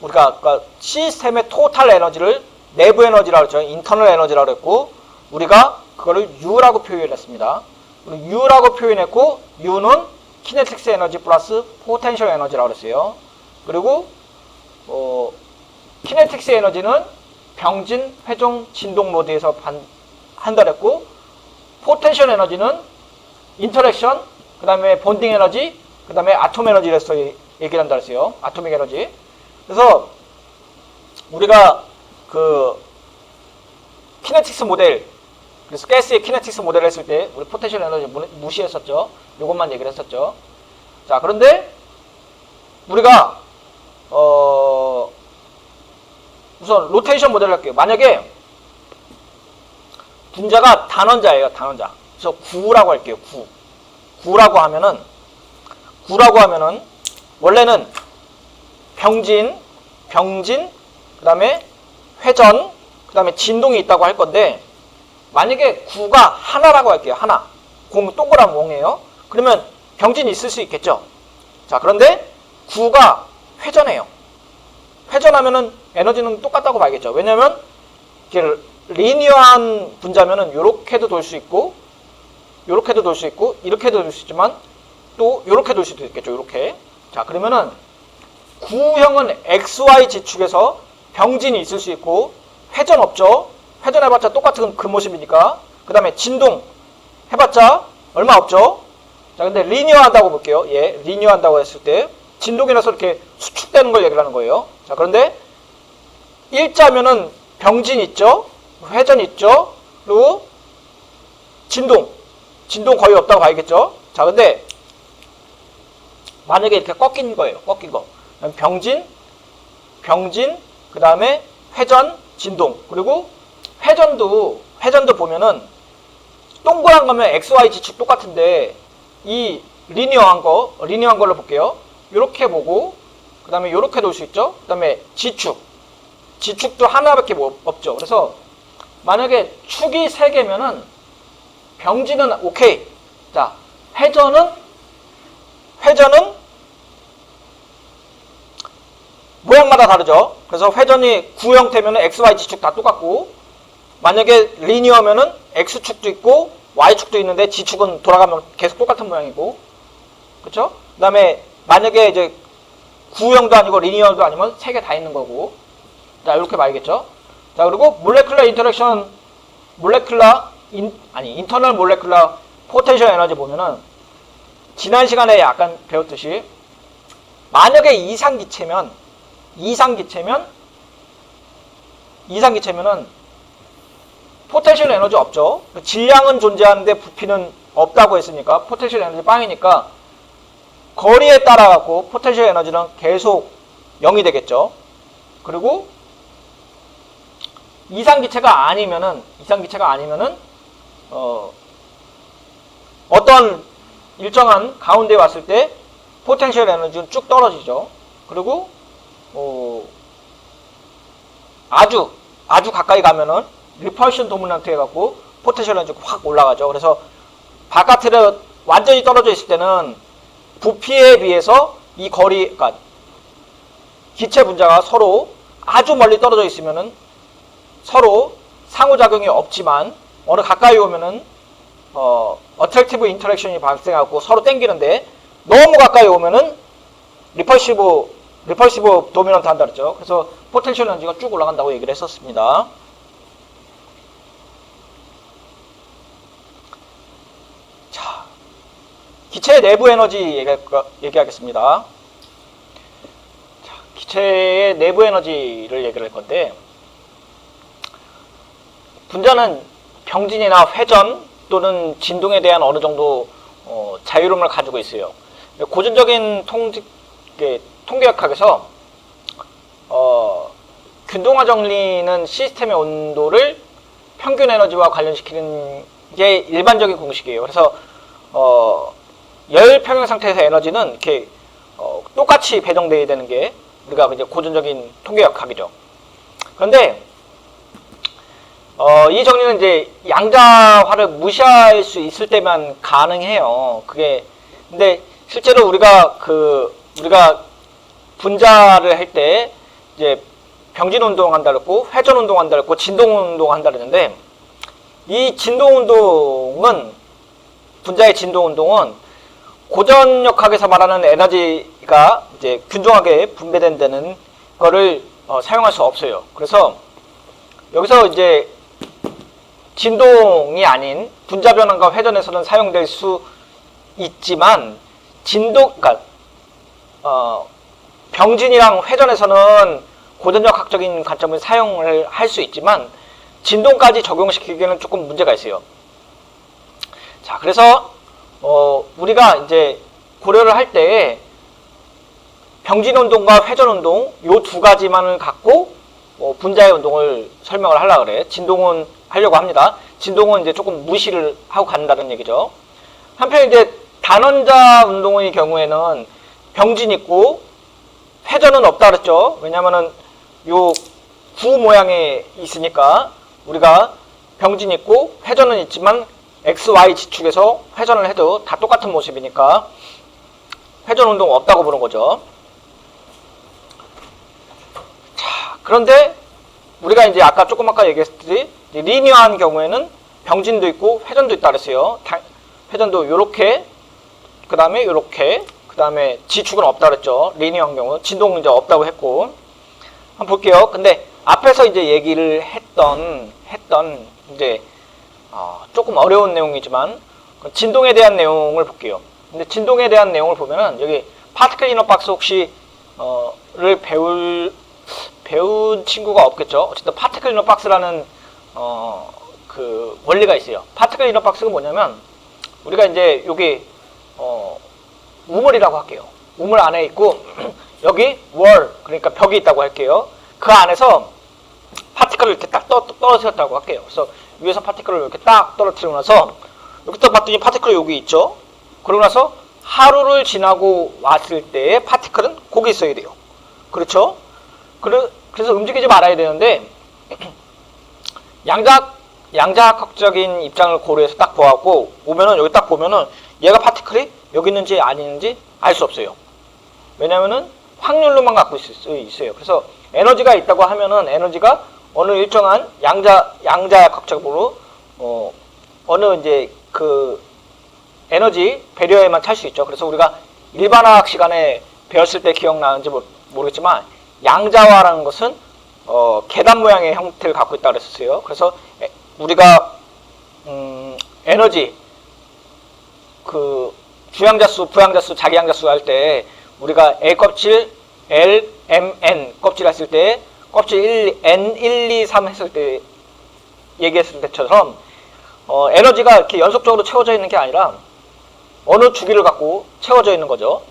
우리가 시스템의 토탈 에너지를 내부 에너지라고 했죠. 인터널 에너지라고 했고, 우리가 그거를 U라고 표현했습니다. U라고 표현했고, U는 키네틱스 에너지 플러스 포텐셜 에너지라고 했어요. 그리고 키네틱스 에너지는 병진, 회종, 진동 모드에서 한다 그랬고, 포텐셜 에너지는 인터랙션, 그 다음에 본딩 에너지, 그 다음에 아톰 에너지라서 얘기를 한다 그랬어요. 아토믹 에너지. 그래서 우리가 그 키네틱스 모델, 그래서 가스의 키네틱스 모델을 했을 때 우리 포텐셜 에너지 무시했었죠. 이것만 얘기를 했었죠. 자, 그런데 우리가 우선 로테이션 모델을 할게요. 만약에 분자가 단원자예요. 단원자. 그래서 9라고 할게요. 9라고 하면은 원래는 병진, 그 다음에 회전, 그 다음에 진동이 있다고 할 건데, 만약에 9가 하나라고 할게요. 하나. 동그란 몽이에요. 그러면 병진이 있을 수 있겠죠. 자, 그런데 9가 회전해요. 회전하면은 에너지는 똑같다고 봐야겠죠. 왜냐면 이렇게 리니어한 분자면은 요렇게도 돌 수 있고, 요렇게도 돌 수 있고, 이렇게도 돌 수 있지만 또 요렇게 돌 수도 있겠죠. 요렇게. 자, 그러면은 9형은 XY 지축에서 병진이 있을 수 있고, 회전 없죠. 회전해봤자 똑같은 그 모습이니까. 그 다음에 진동 해봤자 얼마 없죠. 자, 근데 리니어 한다고 볼게요. 예, 리니어 한다고 했을 때 진동이라서 이렇게 수축되는 걸 얘기를 하는 거예요. 자, 그런데 일자면은 병진 있죠. 회전 있죠. 그리고 진동 거의 없다고 봐야겠죠. 자, 근데 만약에 이렇게 꺾인 거예요. 꺾인 거. 병진, 그 다음에 회전, 진동. 그리고 회전도 보면은 동그란 거면 XY 지축 똑같은데 이 리니어한 걸로 볼게요. 요렇게 보고, 그 다음에 요렇게 돌 수 있죠. 그 다음에 지축도 하나밖에 없죠. 그래서 만약에 축이 3개면은 병진은 오케이. 자, 회전은 모양마다 다르죠. 그래서 회전이 9 형태면은 XY 지축 다 똑같고, 만약에 리니어면은 X축도 있고 Y축도 있는데 지축은 돌아가면 계속 똑같은 모양이고, 그쵸? 그 다음에 만약에 이제 9형도 아니고 리니어도 아니면 3개 다 있는 거고. 자, 이렇게 봐야겠죠. 자, 그리고 몰레큘러 인터랙션, 인터널 몰레큘러 포텐셜 에너지 보면은 지난 시간에 약간 배웠듯이 만약에 이상기체면은 포텐셜 에너지 없죠. 질량은 존재하는데 부피는 없다고 했으니까 포텐셜 에너지 빵이니까 거리에 따라 갖고 포텐셜 에너지는 계속 0이 되겠죠. 그리고 이상기체가 아니면은 어떤 일정한 가운데에 왔을 때 포텐셜 에너지는 쭉 떨어지죠. 그리고 아주 가까이 가면은 리펄션 도미넌트 해갖고 포텐셜 에너지가 확 올라가죠. 그래서 바깥으로 완전히 떨어져 있을 때는 부피에 비해서 이 거리, 그러니까 기체 분자가 서로 아주 멀리 떨어져 있으면은 서로 상호작용이 없지만 어느 가까이 오면은 어트랙티브 인터랙션이 발생하고 서로 땡기는데 너무 가까이 오면은 리펄시브 도미넌트 한다 그랬죠. 그래서 포텐셜 에너지가 쭉 올라간다고 얘기를 했었습니다. 자, 기체의 내부 에너지 얘기하겠습니다. 자, 기체의 내부 에너지를 얘기를 할 건데, 분자는 병진이나 회전 또는 진동에 대한 어느 정도 자유로움을 가지고 있어요. 고전적인 통계학에서 균등화 정리는 시스템의 온도를 평균 에너지와 관련시키는 게 일반적인 공식이에요. 그래서 열 평형 상태에서 에너지는 이렇게 똑같이 배정되어야 되는 게 우리가 이제 고전적인 통계학이죠. 그런데 이 정리는 이제 양자화를 무시할 수 있을 때만 가능해요. 근데 실제로 우리가 분자를 할 때 이제 병진 운동 한다 그랬고 회전 운동 한다 그랬고 진동 운동 한다 그랬는데, 이 진동 운동은, 분자의 진동 운동은 고전역학에서 말하는 에너지가 이제 균등하게 분배된다는 거를 사용할 수 없어요. 그래서 여기서 이제 진동이 아닌 분자 변환과 회전에서는 사용될 수 있지만 그러니까 병진이랑 회전에서는 고전력학적인 관점을 사용을 할 수 있지만 진동까지 적용시키기에는 조금 문제가 있어요. 자, 그래서 우리가 이제 고려를 할 때 병진 운동과 회전 운동 요 두 가지만을 갖고 분자의 운동을 설명을 하려고 그래. 진동은 하려고 합니다. 진동은 이제 조금 무시를 하고 간다는 얘기죠. 한편 이제 단원자 운동의 경우에는 병진 있고 회전은 없다 그랬죠. 왜냐면은 요 구 모양이 있으니까 우리가 병진 있고 회전은 있지만 X, Y 지축에서 회전을 해도 다 똑같은 모습이니까 회전 운동 없다고 보는 거죠. 자, 그런데 우리가 이제 아까 얘기했듯이 리니어한 경우에는 병진도 있고 회전도 있다 그랬어요. 회전도 요렇게, 그 다음에 요렇게, 그 다음에 지축은 없다 그랬죠. 리니어한 경우. 진동은 이제 없다고 했고. 한번 볼게요. 근데 앞에서 이제 얘기를 했던 이제 조금 어려운 내용이지만 진동에 대한 내용을 볼게요. 근데 진동에 대한 내용을 보면은 여기 파티클 이너 박스 혹시 를 배운 친구가 없겠죠. 어쨌든 파티클 이너 박스라는 그 원리가 있어요. 파티클 이너 박스가 뭐냐면 우리가 이제 여기 우물이라고 할게요. 우물 안에 있고 여기 월, 그러니까 벽이 있다고 할게요. 그 안에서 파티클을 이렇게 딱 떨어뜨렸다고 할게요. 그래서 위에서 파티클을 이렇게 딱 떨어뜨리고 나서 여기 딱 봤더니 파티클이 여기 있죠. 그러고 나서 하루를 지나고 왔을 때 파티클은 거기 있어야 돼요. 그렇죠? 그래서 움직이지 말아야 되는데 양자학적인 입장을 고려해서 딱 보았고 오면은 여기 딱 보면은 얘가 파티클이 여기 있는지 아니는지 알 수 없어요. 왜냐면은 확률로만 갖고 있을 수 있어요. 그래서 에너지가 있다고 하면은 에너지가 어느 일정한 양자역학적으로 어느 이제 그 에너지 배려에만 찰 수 있죠. 그래서 우리가 일반화학 시간에 배웠을 때 기억나는지 모르겠지만 양자화라는 것은 계단 모양의 형태를 갖고 있다 그랬었어요. 그래서 우리가 에너지 그 주양자수, 부양자수, 자기양자수 할 때 우리가 L 껍질, L, M, N 껍질 했을 때 껍질 N, 1, 2, 3 했을 때 얘기했을 때처럼 에너지가 이렇게 연속적으로 채워져 있는 게 아니라 어느 주기를 갖고 채워져 있는 거죠.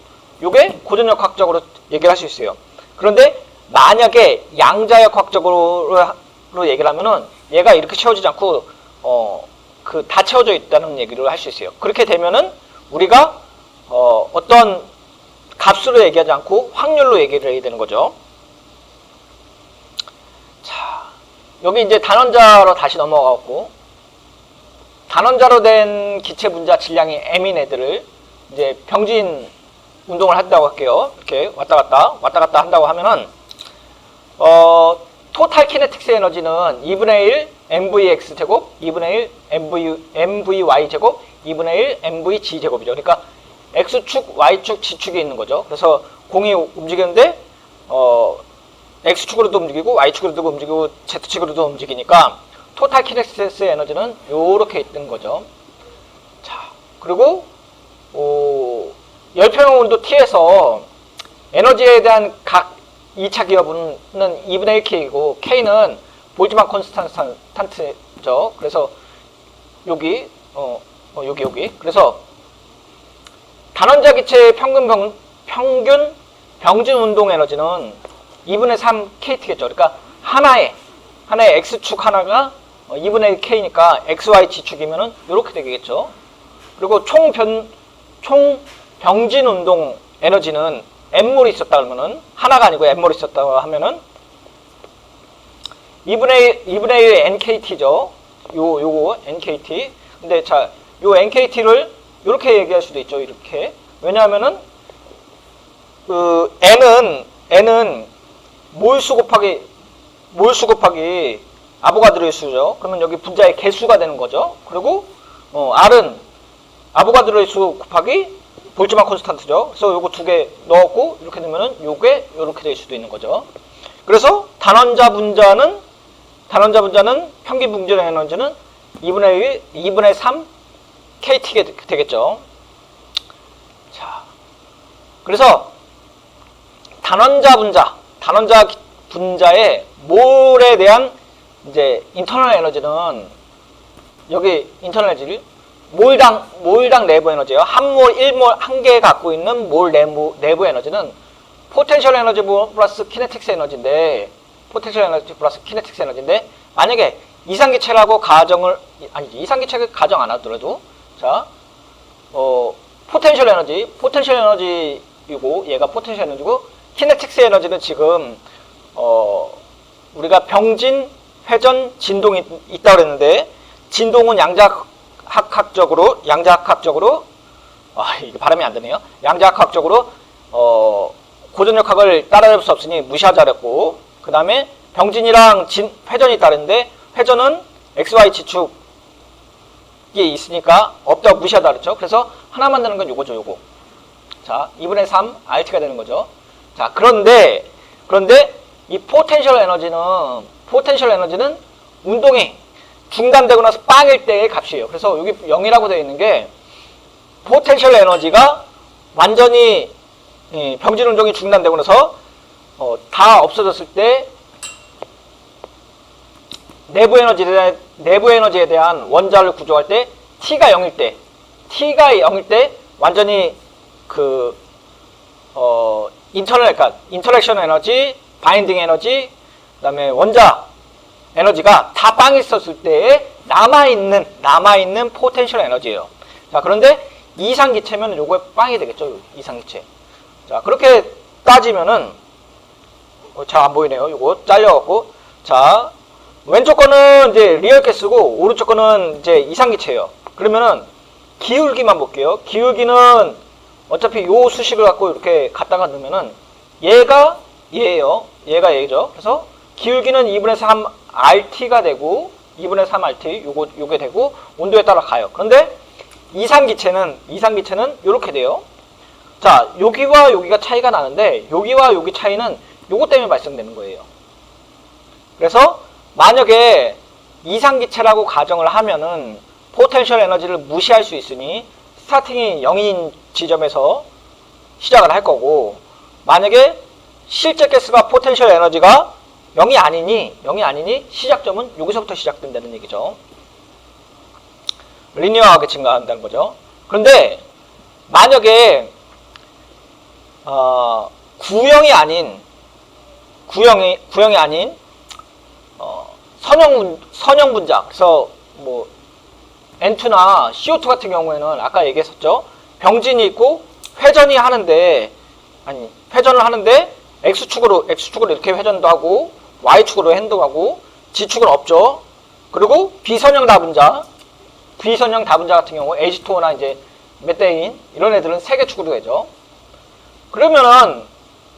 이게 고전역학적으로 얘기를 할 수 있어요. 그런데 만약에 양자역학적으로 얘기를 하면은 얘가 이렇게 채워지지 않고 다 채워져 있다는 얘기를 할 수 있어요. 그렇게 되면은 우리가 어떤 값으로 얘기하지 않고 확률로 얘기를 해야 되는 거죠. 자, 여기 이제 단원자로 다시 넘어가고 단원자로 된 기체 분자 질량이 M인 애들을 이제 병진 운동을 한다고 할게요. 이렇게 왔다 갔다 한다고 하면은 토탈 키네틱스 에너지는 2분의 1 mvx 제곱, 2분의 1 mvy 제곱, 2분의 1 mvg 제곱이죠. 그러니까 x축, y축, g축이 있는 거죠. 그래서 공이 움직이는데 x축으로도 움직이고 y축으로도 움직이고 z축으로도 움직이니까 토탈 키네틱스 에너지는 요렇게 있는 거죠. 자, 그리고 열평형 온도 T에서 에너지에 대한 각 2차 기업은 2분의 1K이고 K는 볼트만 콘스탄트죠. 그래서 여기 여기 그래서 단원자 기체의 평균 병진 운동 에너지는 2분의 3 KT겠죠. 그러니까 하나의 X축 하나가 2분의 1 K니까 XY G축이면은 이렇게 되겠죠. 그리고 총 병진 운동 에너지는 M몰이 있었다 그러면은 하나가 아니고 M몰이 있었다고 하면은 2분의 1 NKT죠. 요거 NKT. 근데 자, 요 NKT를 이렇게 얘기할 수도 있죠. 이렇게. 왜냐하면은 그 N은 몰수 곱하기 아보가드로의 수죠. 그러면 여기 분자의 개수가 되는 거죠. 그리고 R은 아보가드로의 수 곱하기 볼트만 콘스탄트죠. 그래서 요거 두 개 넣었고 이렇게 되면은 요게 요렇게 될 수도 있는 거죠. 그래서 단원자 분자는 평균 분자 에너지는 2분의 1, 2분의 3 KT가 되겠죠. 자, 그래서 단원자 분자의 몰에 대한 이제 인터널 에너지는 여기 인터널 에너지 몰당 내부 에너지예요. 한 몰, 1몰, 한 개 갖고 있는 몰 내부 에너지는 포텐셜 에너지 플러스 키네틱스 에너지인데, 포텐셜 에너지 플러스 키네틱스 에너지인데, 만약에 이상기체라고 가정을, 아니지, 이상기체 가정 안 하더라도, 자, 포텐셜 에너지이고, 얘가 포텐셜 에너지고, 키네틱스 에너지는 지금, 우리가 병진, 회전, 진동이 있다고 그랬는데, 진동은 양자학학적으로, 이게 발음이 안 되네요. 양자학학적으로, 고전역학을 따라잡을 수 없으니 무시하자 그랬고, 그 다음에 병진이랑 회전이 다른데, 회전은 XY 지축이 있으니까 없다고 무시하자 그랬죠. 그래서 하나 만드는 건 요거죠, 요거. 자, 2분의 3 RT가 되는 거죠. 자, 그런데 이 포텐셜 에너지는 운동이 중단되고 나서 빵일 때의 값이에요. 그래서 여기 0이라고 되어 있는 게 포텐셜 에너지가 완전히 병진 운동이 중단되고 나서 다 없어졌을 때 내부 에너지에 대한 원자를 구조할 때 T가 0일 때 완전히 인터랙션 에너지, 바인딩 에너지, 그다음에 원자 에너지가 다 빵이 있었을 때에 남아있는 포텐셜 에너지예요. 자, 그런데 이상기체면 요거에 빵이 되겠죠, 이상기체. 자, 그렇게 따지면은, 잘 안 보이네요. 요거 잘려갖고. 자, 왼쪽 거는 이제 리얼 가스고, 오른쪽 거는 이제 이상기체예요. 그러면은, 기울기만 볼게요. 기울기는 어차피 요 수식을 갖고 이렇게 갖다가 넣으면은, 얘가 얘예요. 얘가 얘죠. 그래서, 기울기는 2분의 3 RT가 되고, 2분의 3 RT, 요게 되고, 온도에 따라 가요. 그런데, 이상기체는 요렇게 돼요. 자, 여기와 여기가 차이가 나는데, 여기와 여기 차이는 요거 때문에 발생되는 거예요. 그래서, 만약에 이상기체라고 가정을 하면은, 포텐셜 에너지를 무시할 수 있으니, 스타팅이 0인 지점에서 시작을 할 거고, 만약에 실제 가스가 포텐셜 에너지가 0이 아니니 시작점은 여기서부터 시작된다는 얘기죠. 리니어하게 증가한다는 거죠. 그런데 만약에 구형이 아닌 선형 분자, 그래서 뭐 N2나 CO2 같은 경우에는 아까 얘기했었죠. 병진이 있고 회전을 하는데 X축으로 이렇게 회전도 하고 Y축으로 행동하고 G축은 없죠. 그리고 비선형 다분자 같은 경우 H2O나 이제 메테인 이런 애들은 세개축으로 되죠. 그러면은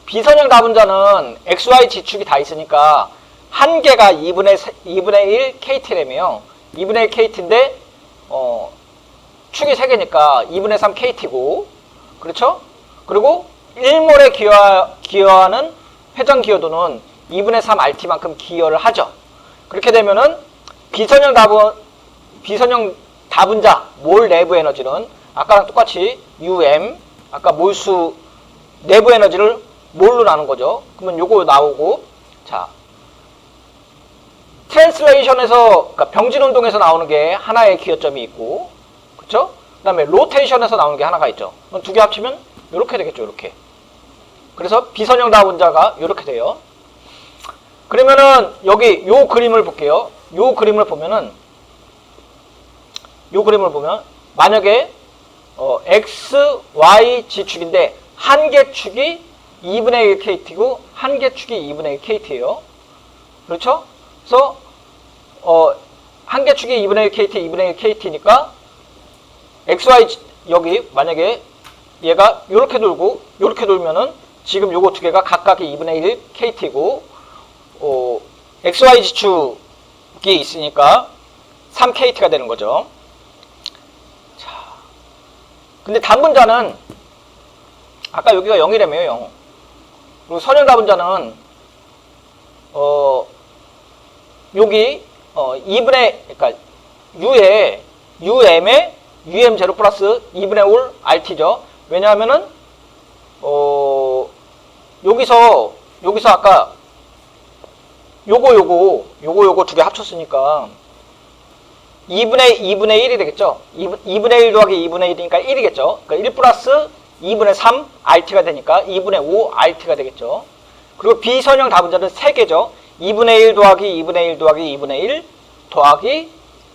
비선형 다분자는 XY G축이 다 있으니까 한 개가 2분의 1 KT라며요. 2분의 1 KT인데 축이 3개니까 2분의 3 KT고, 그렇죠? 그리고 1몰에 기여하는 회전 기여도는 2분의 3 RT만큼 기여를 하죠. 그렇게 되면은 비선형 다분자 몰 내부 에너지는 아까랑 똑같이 UM, 아까 몰수 내부 에너지를 몰로 나눈 거죠. 그러면 요거 나오고, 자, 트랜슬레이션에서, 그러니까 병진 운동에서 나오는 게 하나의 기여점이 있고, 그쵸? 그 다음에 로테이션에서 나오는 게 하나가 있죠. 그럼 두 개 합치면 이렇게 되겠죠, 이렇게. 그래서 비선형 다분자가 이렇게 돼요. 그러면은 여기 요 그림을 볼게요. 요 그림을 보면 만약에 X, Y, G축인데 한 개 축이 2분의 1 KT고 한 개 축이 2분의 1 KT예요. 그렇죠? 그래서 한 개 축이 2분의 1 KT, 2분의 1 KT니까 XY 여기 만약에 얘가 요렇게 돌고 요렇게 돌면은 지금 요거 두 개가 각각이 2분의 1 KT고 XY 지축이 있으니까 3 KT가 되는 거죠. 자, 근데 단분자는 아까 여기가 0이라며요, 0. 그리고 선형 다분자는 여기 2분의 그러니까 U에 UM에 UM0 플러스 2분의 5 RT죠. 왜냐하면은 여기서 아까 요거 두 개 합쳤으니까 2분의 1이 되겠죠. 2분의 1 더하기 2분의 1이니까 1이겠죠. 그러니까 1 플러스 2분의 3 RT가 되니까 2분의 5 RT가 되겠죠. 그리고 비선형 다분자는 3개죠. 2분의 1 더하기 2분의 1 더하기 2분의 1 더하기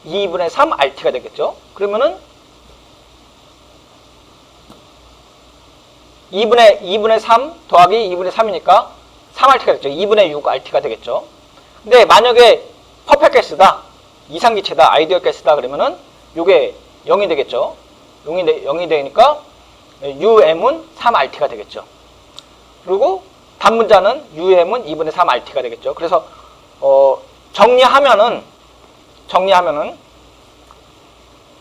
2분의 3 RT가 되겠죠. 그러면은 2분의 3 더하기 2분의 3이니까 3RT가 되겠죠. 2분의 6 RT가 되겠죠. 근데 만약에 퍼펙트 가스다, 이상기체다, 아이디얼 가스다 그러면은 요게 0이 되겠죠. 0이 되니까 UM은 3RT가 되겠죠. 그리고 단분자는 UM은 2분의 3RT가 되겠죠. 그래서 정리하면은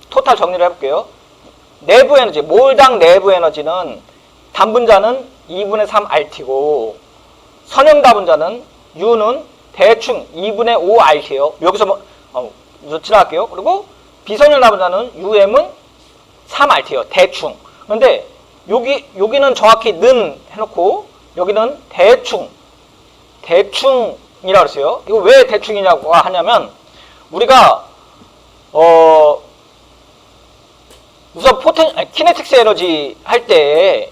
토탈 정리를 해볼게요. 내부 에너지, 몰당 내부 에너지는 단분자는 2분의 3RT고 선형 다분자는 U는 대충 2분의 5RT예요. 여기서 지나갈게요. 그리고 비선형 다분자는 UM은 3RT예요. 대충. 그런데 여기는 정확히 는 해놓고 여기는 대충이라고 했어요. 이거 왜 대충이냐고 하냐면 우리가 우선 키네틱스 에너지 할 때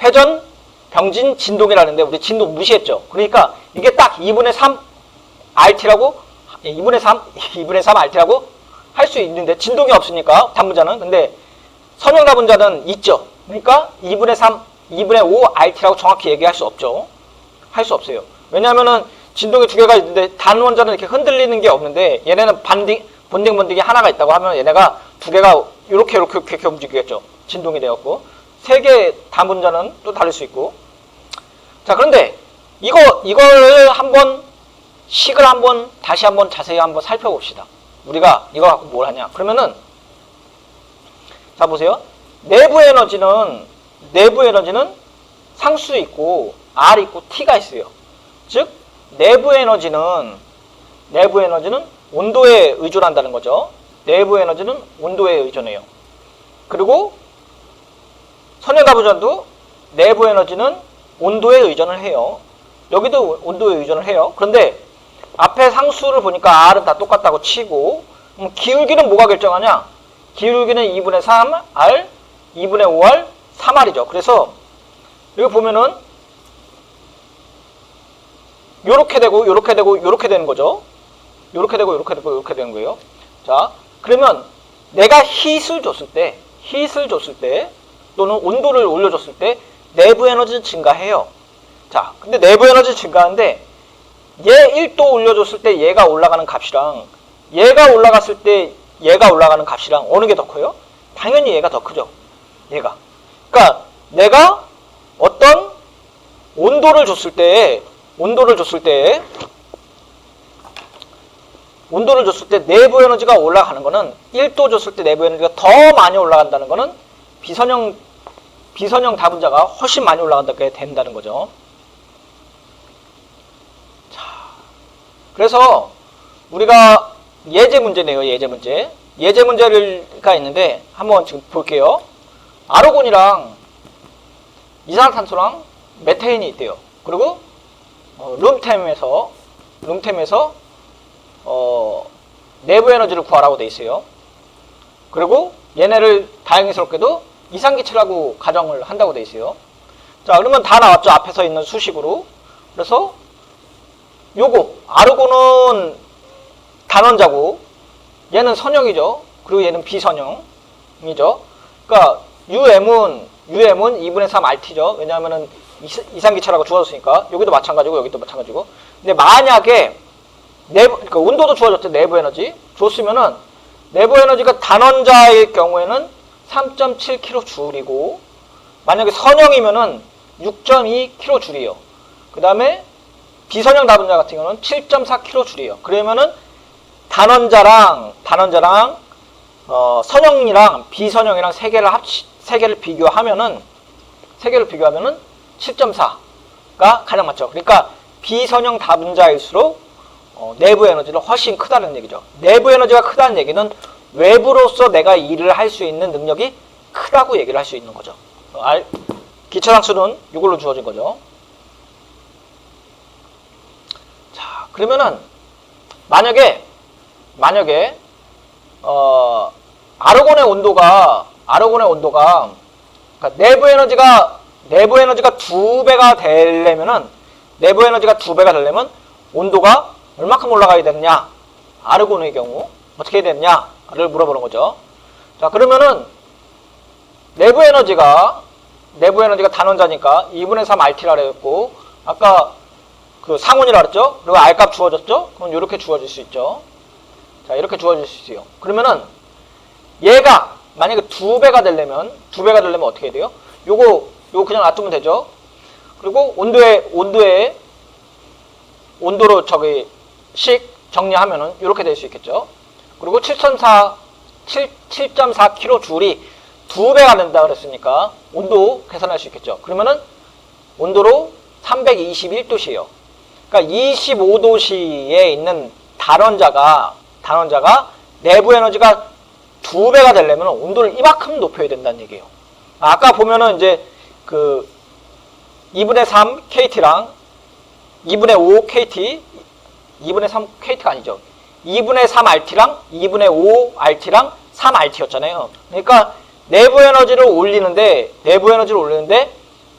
회전, 병진, 진동이라는데 우리 진동 무시했죠. 그러니까 이게 딱 2분의 3 RT라고 2분의 3 RT라고 할 수 있는데 진동이 없으니까 단분자는. 근데 선형 다분자는 있죠. 그러니까 2분의 5 RT라고 정확히 얘기할 수 없죠. 할 수 없어요. 왜냐하면은 진동이 두 개가 있는데 단원자는 이렇게 흔들리는 게 없는데 얘네는 본딩 하나가 있다고 하면 얘네가 두 개가 이렇게 움직이겠죠. 진동이 되었고 세 개 단분자는 또 다를 수 있고. 자, 그런데 이걸 식을 다시 한번 자세히 살펴봅시다. 우리가 이거 갖고 뭘 하냐? 그러면은 자 보세요. 내부 에너지는 상수 있고 R 있고 T가 있어요. 즉 내부 에너지는 온도에 의존한다는 거죠. 내부 에너지는 온도에 의존해요. 그리고 선형 다분자도 내부 에너지는 온도에 의존을 해요. 여기도 온도에 의존을 해요. 그런데 앞에 상수를 보니까 R은 다 똑같다고 치고 기울기는 뭐가 결정하냐? 기울기는 2분의 3R, 2분의 5R, 3R이죠. 그래서 여기 보면은 요렇게 되고 요렇게 되는 거죠. 요렇게 되고 요렇게 되는 거예요. 자, 그러면 내가 힛을 줬을 때 또는 온도를 올려줬을 때 내부 에너지 증가해요. 자, 근데 내부 에너지 증가하는데 얘 1도 올려줬을 때 얘가 올라가는 값이랑 얘가 올라갔을 때 얘가 올라가는 값이랑 어느 게 더 커요? 당연히 얘가 더 크죠. 얘가. 그러니까 내가 어떤 온도를 줬을 때 내부 에너지가 올라가는 거는 1도 줬을 때 내부 에너지가 더 많이 올라간다는 거는 비선형 다분자가 훨씬 많이 올라간다게 된다는 거죠. 자, 그래서 우리가 예제 문제네요. 예제 문제가 있는데 한번 지금 볼게요. 아르곤이랑 이산화탄소랑 메테인이 있대요. 그리고 룸템에서 내부 에너지를 구하라고 돼 있어요. 그리고 얘네를 다행스럽게도 이상기체라고 가정을 한다고 돼 있어요. 자, 그러면 다 나왔죠. 앞에서 있는 수식으로. 그래서 요거 아르곤은 단원자고 얘는 선형이죠. 그리고 얘는 비선형이죠. 그러니까 UM은 2분의 3 RT죠. 왜냐하면은 이상기체라고 주어졌으니까 여기도 마찬가지고 여기도 마찬가지고. 근데 만약에 그러니까 온도도 주어졌죠. 내부 에너지 줬으면은 내부 에너지가 단원자일 경우에는 3.7kJ이고 만약에 선형이면은 6.2kJ이에요. 그 다음에 비선형 다분자 같은 경우는 7.4kJ이에요. 그러면은 단원자랑 선형이랑 비선형이랑 세 개를 비교하면은 7.4가 가장 맞죠. 그러니까 비선형 다분자일수록 내부 에너지는 훨씬 크다는 얘기죠. 내부 에너지가 크다는 얘기는 외부로서 내가 일을 할 수 있는 능력이 크다고 얘기를 할 수 있는 거죠. 기차상수는 이걸로 주어진 거죠. 자, 그러면은 만약에 아르곤의 온도가 그러니까 내부 에너지가 2배가 되려면은 온도가 얼마큼 올라가야 되느냐? 아르곤의 경우 어떻게 해야 되느냐를 물어보는 거죠. 자, 그러면은 내부 에너지가 단원자니까 2분의 3 RT라 그랬고, 아까 그 상온이라 그랬죠? 그리고 R값 주어졌죠? 그럼 이렇게 주어질 수 있죠. 자, 이렇게 주어질 수 있어요. 그러면은 얘가 만약에 2배가 되려면 어떻게 해야 돼요? 요거 그냥 놔두면 되죠. 그리고 온도로 식 정리하면은 이렇게 될 수 있겠죠. 그리고 7.4kJ이 2배가 된다 그랬으니까 온도 계산할 수 있겠죠. 그러면은 온도로 321도씨예요. 그러니까 25도씨에 있는 단원자가 내부 에너지가 2배가 되려면 온도를 이만큼 높여야 된다는 얘기예요. 아까 보면은 이제 그 2분의 3 KT랑 2분의 5 KT, 2분의 3 KT가 아니죠. 2분의 3 RT랑 2분의 5 RT랑 3 RT였잖아요. 그러니까 내부 에너지를 올리는데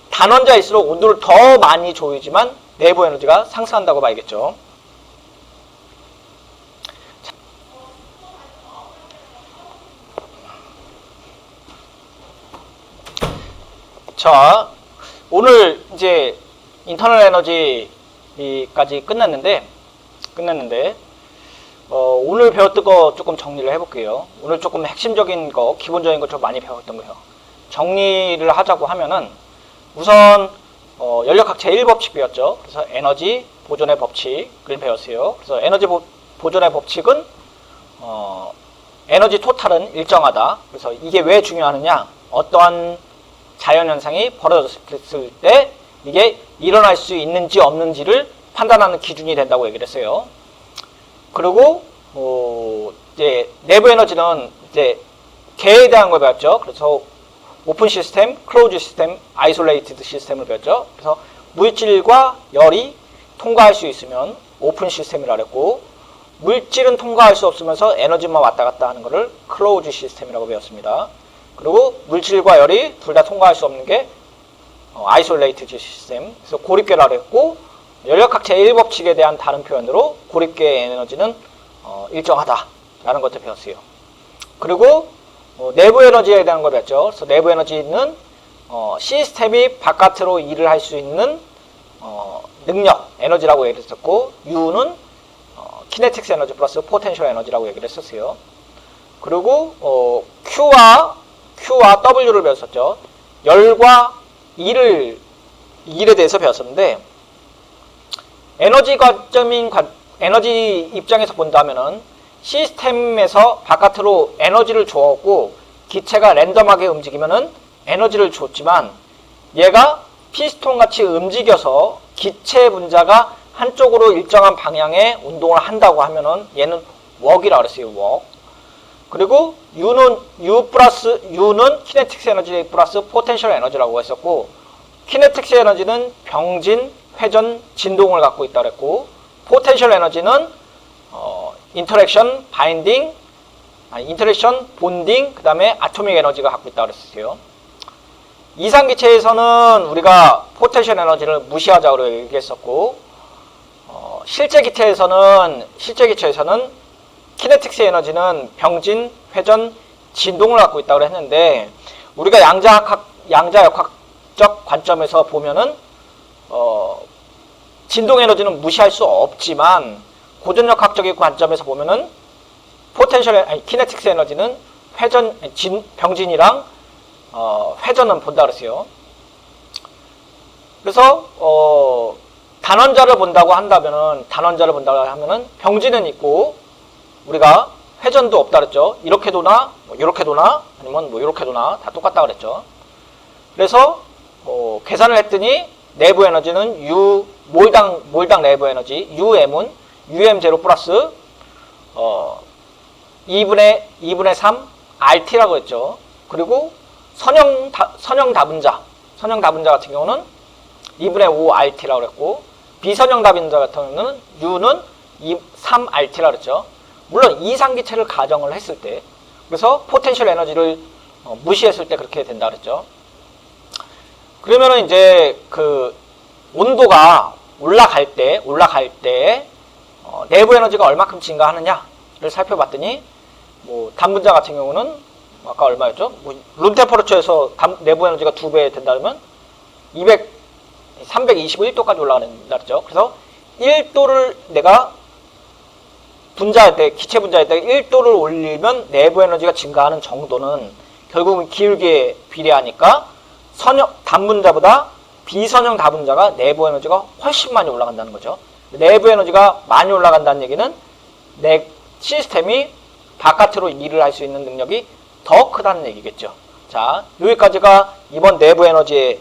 단원자일수록 온도를 더 많이 줘야지만 내부 에너지가 상승한다고 봐야겠죠. 자, 오늘 이제 인터널 에너지까지 끝났는데 오늘 배웠던 거 조금 정리를 해볼게요. 오늘 조금 핵심적인 거, 기본적인 거 좀 많이 배웠던 거예요. 정리를 하자고 하면은 우선 연력학 제1법칙 배웠죠. 그래서 에너지 보존의 법칙을 배웠어요. 그래서 에너지 보존의 법칙은 에너지 토탈은 일정하다. 그래서 이게 왜 중요하느냐? 어떠한 자연현상이 벌어졌을 때 이게 일어날 수 있는지 없는지를 판단하는 기준이 된다고 얘기를 했어요. 그리고 이제 내부 에너지는 이제 개에 대한 걸 배웠죠. 그래서 오픈 시스템, 클로즈 시스템, 아이솔레이티드 시스템을 배웠죠. 그래서 물질과 열이 통과할 수 있으면 오픈 시스템이라 그랬고, 물질은 통과할 수 없으면서 에너지만 왔다 갔다 하는 것을 클로즈 시스템이라고 배웠습니다. 그리고 물질과 열이 둘 다 통과할 수 없는 게 아이솔레이티드 시스템, 그래서 고립계라 그랬고, 연력학 제1법칙에 대한 다른 표현으로 고립계의 에너지는 일정하다라는 것도 배웠어요. 그리고 내부 에너지에 대한 걸 배웠죠. 그래서 내부 에너지는 시스템이 바깥으로 일을 할 수 있는 능력, 에너지라고 얘기를 했었고, U는 키네틱스 에너지 플러스 포텐셜 에너지라고 얘기를 했었어요. 그리고 Q와 W를 배웠었죠. 열과 일에 대해서 배웠었는데, 에너지 입장에서 본다면은 시스템에서 바깥으로 에너지를 주었고 기체가 랜덤하게 움직이면은 에너지를 줬지만, 얘가 피스톤 같이 움직여서 기체 분자가 한쪽으로 일정한 방향의 운동을 한다고 하면은 얘는 웍이라고 그랬어요. 웍. 그리고 U는 키네틱스 에너지 플러스 포텐셜 에너지라고 했었고, 키네틱스 에너지는 병진, 회전, 진동을 갖고 있다고 그랬고, 포텐셜 에너지는 인터랙션, 본딩, 그 다음에 아토믹 에너지가 갖고 있다고 그랬어요. 이상기체에서는 우리가 포텐셜 에너지를 무시하자고 얘기했었고, 실제 기체에서는 키네틱스 에너지는 병진, 회전, 진동을 갖고 있다고 했는데, 우리가 양자역학적 관점에서 보면은 진동 에너지는 무시할 수 없지만, 고전역학적인 관점에서 보면은 키네틱스 에너지는 병진이랑 회전은 본다 그랬어요. 그래서 단원자를 본다고 하면은 병진은 있고 우리가 회전도 없다 그랬죠. 이렇게 도나 이렇게 도나 아니면 이렇게 도나 다 똑같다 그랬죠. 그래서 계산을 했더니 내부 에너지는 몰당 내부 에너지 UM은 UM0 플러스 2분의 3 RT라고 했죠. 그리고 선형 다분자 같은 경우는 2분의 5 RT라고 했고, 비선형 다분자 같은 경우는 U는 3 RT라고 했죠. 물론 이상기체를 가정을 했을 때, 그래서 포텐셜 에너지를 무시했을 때 그렇게 된다 그랬죠. 그러면은 이제 그 온도가 올라갈 때 내부 에너지가 얼마큼 증가하느냐를 살펴봤더니, 뭐 단분자 같은 경우는 아까 얼마였죠? 룸 템퍼러처에서 내부 에너지가 2배 된다면 321도까지 올라간다 그랬죠. 그래서 1도를 내가 분자할 때, 기체 분자할 때 1도를 올리면 내부 에너지가 증가하는 정도는 결국은 기울기에 비례하니까 단분자보다 비선형 다분자가 내부 에너지가 훨씬 많이 올라간다는 거죠. 내부 에너지가 많이 올라간다는 얘기는 내 시스템이 바깥으로 일을 할 수 있는 능력이 더 크다는 얘기겠죠. 자, 여기까지가 이번 내부 에너지에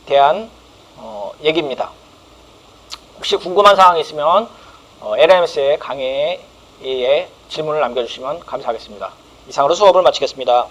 대한 얘기입니다. 혹시 궁금한 사항이 있으면 LMS의 강의에 질문을 남겨주시면 감사하겠습니다. 이상으로 수업을 마치겠습니다.